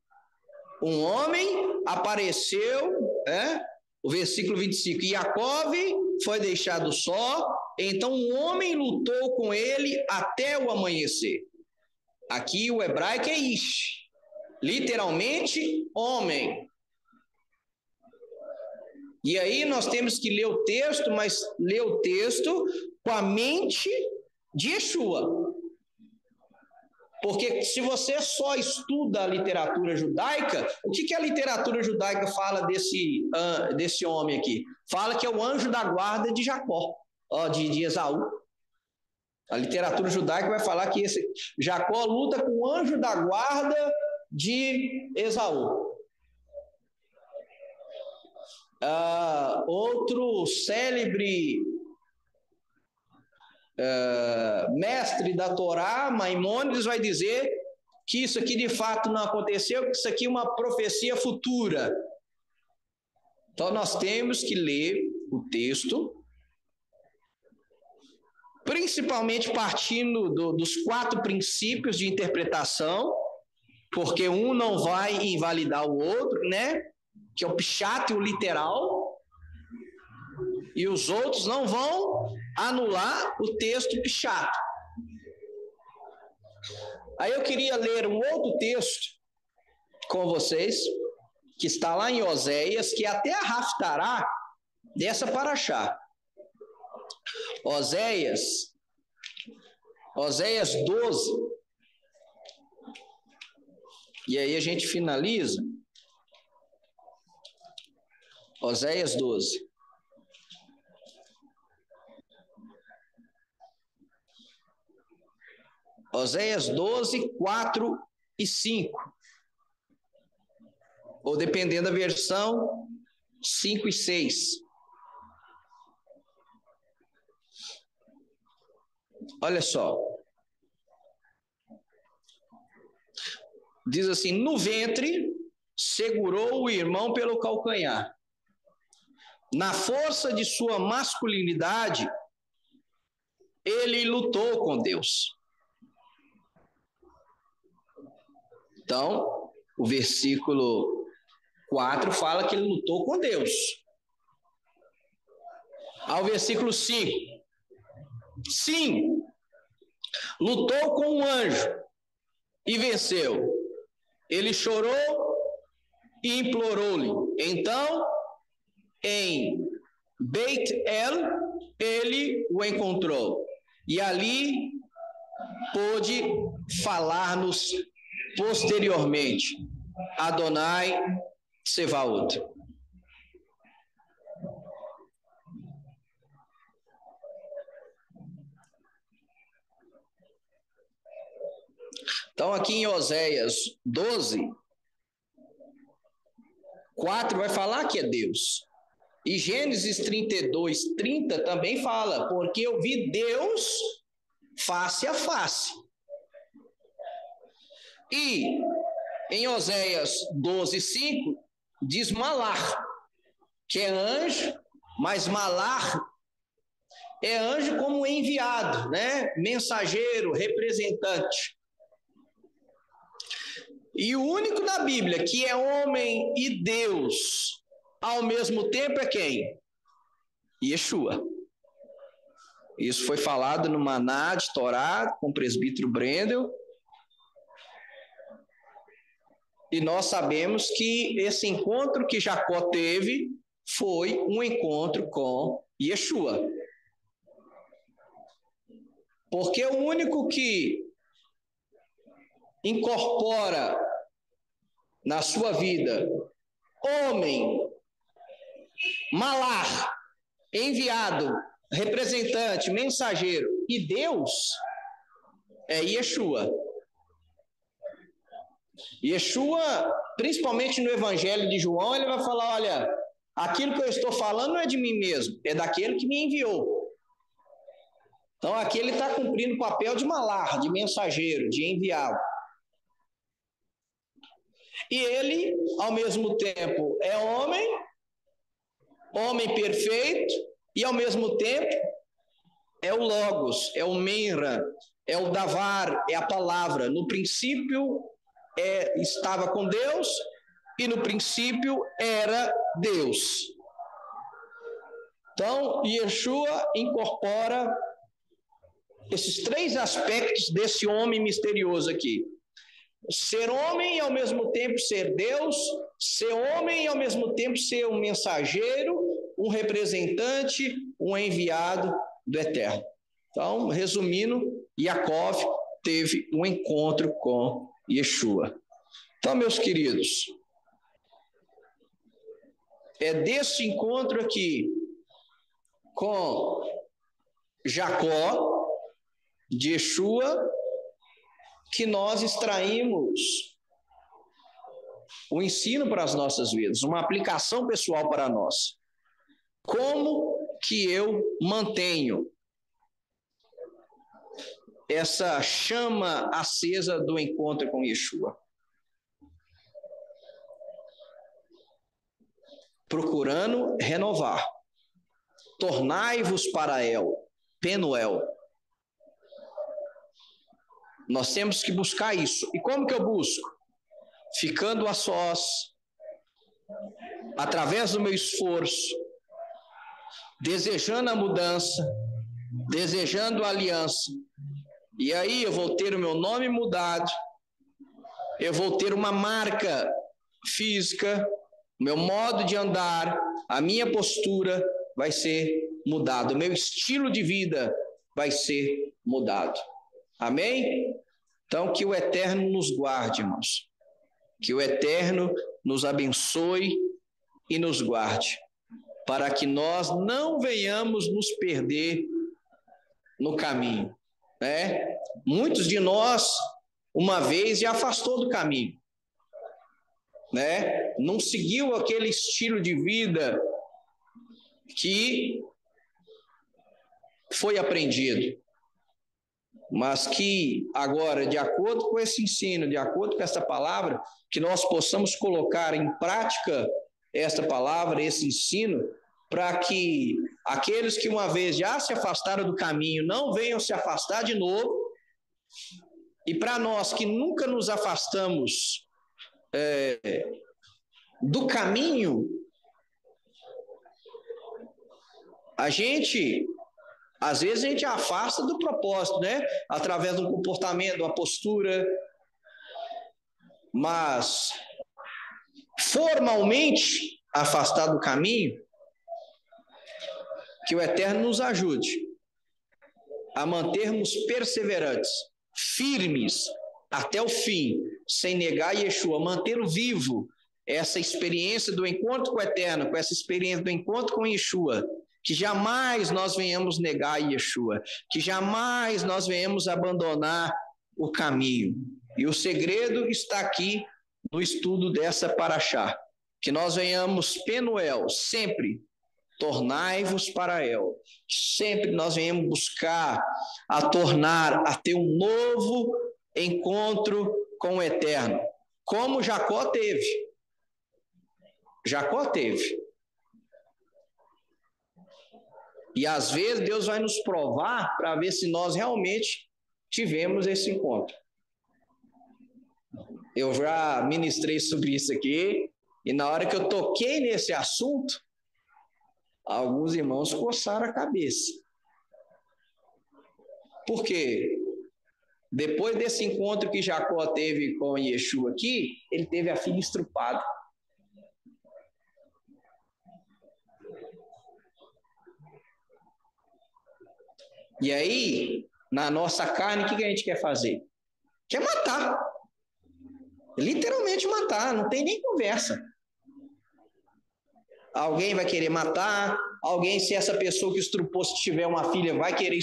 um homem apareceu, o versículo 25, e Jacó foi deixado só, então um homem lutou com ele até o amanhecer. Aqui o hebraico é Ish, literalmente homem. E aí nós temos que ler o texto, mas ler o texto com a mente de Yeshua. Porque se você só estuda a literatura judaica, o que a literatura judaica fala desse homem aqui? Fala que é o anjo da guarda de Jacó, de Esaú. A literatura judaica vai falar que Jacó luta com o anjo da guarda de Esaú. Outro célebre mestre da Torá, Maimônides, vai dizer que isso aqui de fato não aconteceu, que isso aqui é uma profecia futura. Então nós temos que ler o texto, principalmente partindo dos 4 princípios de interpretação, porque um não vai invalidar o outro, né? Que é o pshat e o literal, e os outros não vão anular o texto pshat. Aí eu queria ler um outro texto com vocês, que está lá em Oséias, que é até a Haftará dessa paraxá. Oséias 12. E aí a gente finaliza. Oséias 12. Oséias 12, 4 e 5. Ou dependendo da versão, 5 e 6. Olha só. Diz assim: no ventre segurou o irmão pelo calcanhar. Na força de sua masculinidade, ele lutou com Deus. Então, o versículo 4 fala que ele lutou com Deus. Ao versículo 5. Sim, lutou com um anjo e venceu. Ele chorou e implorou-lhe. Então, em Beit El, ele o encontrou. E ali pôde falar-nos posteriormente. Adonai Tsevaot. Então, aqui em Oséias 12, 4 vai falar que é Deus. E Gênesis 32, 30 também fala, porque eu vi Deus face a face. E em Oséias 12, 5, diz Malar, que é anjo, mas Malar é anjo como enviado, né? Mensageiro, representante. E o único na Bíblia que é homem e Deus ao mesmo tempo é quem? Yeshua. Isso foi falado no Maná de Torá com o presbítero Brendel. E nós sabemos que esse encontro que Jacó teve foi um encontro com Yeshua. Porque o único que incorpora na sua vida homem, malar, enviado, representante, mensageiro e Deus é Yeshua. Yeshua, principalmente no Evangelho de João, ele vai falar, olha, aquilo que eu estou falando não é de mim mesmo, é daquele que me enviou. Então aqui ele está cumprindo o papel de malar, de mensageiro, de enviado. E ele, ao mesmo tempo, é homem perfeito, e ao mesmo tempo é o Logos, é o Menra, é o Davar, é a palavra. No princípio estava com Deus, e no princípio era Deus. Então, Yeshua incorpora esses três aspectos desse homem misterioso aqui. Ser homem e ao mesmo tempo ser Deus, ser homem e ao mesmo tempo ser um mensageiro, um representante, um enviado do Eterno. Então, resumindo, Yaakov teve um encontro com Yeshua. Então, meus queridos, é desse encontro aqui com Jacó, de Yeshua, que nós extraímos o ensino para as nossas vidas, uma aplicação pessoal para nós. Como que eu mantenho essa chama acesa do encontro com Yeshua? Procurando renovar. Tornai-vos para Penuel. Nós temos que buscar isso. E como que eu busco? Ficando a sós, através do meu esforço, desejando a mudança, desejando a aliança. E aí eu vou ter o meu nome mudado, eu vou ter uma marca física, meu modo de andar, a minha postura vai ser mudado, o meu estilo de vida vai ser mudado. Amém? Então, que o Eterno nos guarde, irmãos. Que o Eterno nos abençoe e nos guarde, para que nós não venhamos nos perder no caminho, né? Muitos de nós, uma vez, já afastou do caminho, né? Não seguiu aquele estilo de vida que foi aprendido, mas que agora, de acordo com esse ensino, de acordo com essa palavra, que nós possamos colocar em prática esta palavra, esse ensino, para que aqueles que uma vez já se afastaram do caminho não venham se afastar de novo, e para nós que nunca nos afastamos do caminho, às vezes a gente afasta do propósito, né? Através do comportamento, da postura, mas formalmente afastar do caminho, que o Eterno nos ajude a mantermos perseverantes, firmes até o fim, sem negar Yeshua, manter vivo essa experiência do encontro com o Eterno, com essa experiência do encontro com Yeshua, que jamais nós venhamos negar Yeshua, que jamais nós venhamos abandonar o caminho. E o segredo está aqui no estudo dessa paraxá, que nós venhamos Penuel, sempre tornai-vos para sempre nós venhamos buscar a ter um novo encontro com o Eterno, como Jacó teve. E às vezes Deus vai nos provar para ver se nós realmente tivemos esse encontro. Eu já ministrei sobre isso aqui, e na hora que eu toquei nesse assunto, alguns irmãos coçaram a cabeça. Por quê? Depois desse encontro que Jacó teve com Yeshua aqui, ele teve a filha estrupada. E aí, na nossa carne, o que a gente quer fazer? Quer matar. Literalmente matar, não tem nem conversa. Alguém vai querer matar, alguém, se essa pessoa que estrupou, se tiver uma filha, vai querer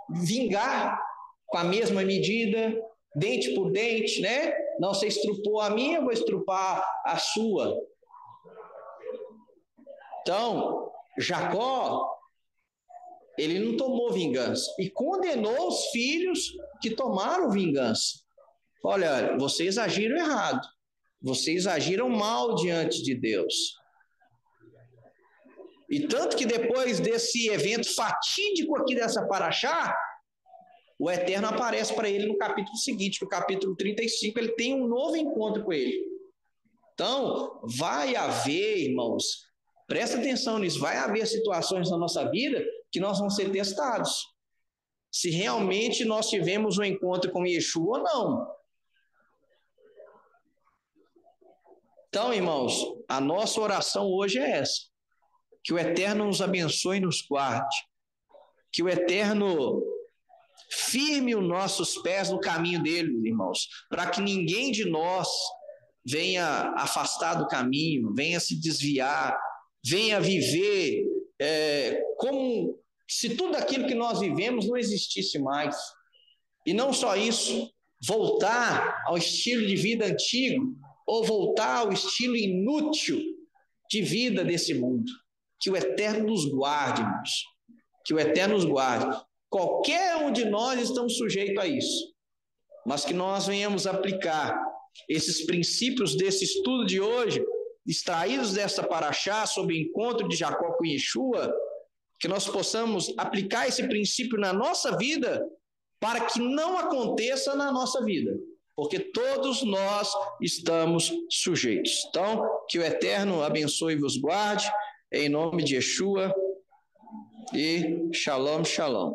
vingar com a mesma medida, dente por dente, né? Não, você estrupou a minha, eu vou estrupar a sua. Então, Jacó, ele não tomou vingança e condenou os filhos que tomaram vingança. Olha, vocês agiram errado, vocês agiram mal diante de Deus. E tanto que depois desse evento fatídico aqui dessa paraxá, o Eterno aparece para ele no capítulo seguinte, no capítulo 35, ele tem um novo encontro com ele. Então, vai haver, irmãos, presta atenção nisso, vai haver situações na nossa vida que nós vamos ser testados. Se realmente nós tivemos um encontro com Yeshua ou não. Então, irmãos, a nossa oração hoje é essa. Que o Eterno nos abençoe e nos guarde. Que o Eterno firme os nossos pés no caminho dele, irmãos, para que ninguém de nós venha afastar do caminho, venha se desviar, venha viver como se tudo aquilo que nós vivemos não existisse mais. E não só isso, voltar ao estilo de vida antigo, ou voltar ao estilo inútil de vida desse mundo. Que o Eterno nos guarde, irmãos. Que o Eterno nos guarde. Qualquer um de nós estamos sujeitos a isso. Mas que nós venhamos aplicar esses princípios desse estudo de hoje, extraídos dessa paraxá sobre o encontro de Jacó com Yeshua, que nós possamos aplicar esse princípio na nossa vida, para que não aconteça na nossa vida, porque todos nós estamos sujeitos. Então, que o Eterno abençoe e vos guarde, em nome de Yeshua, e shalom, shalom.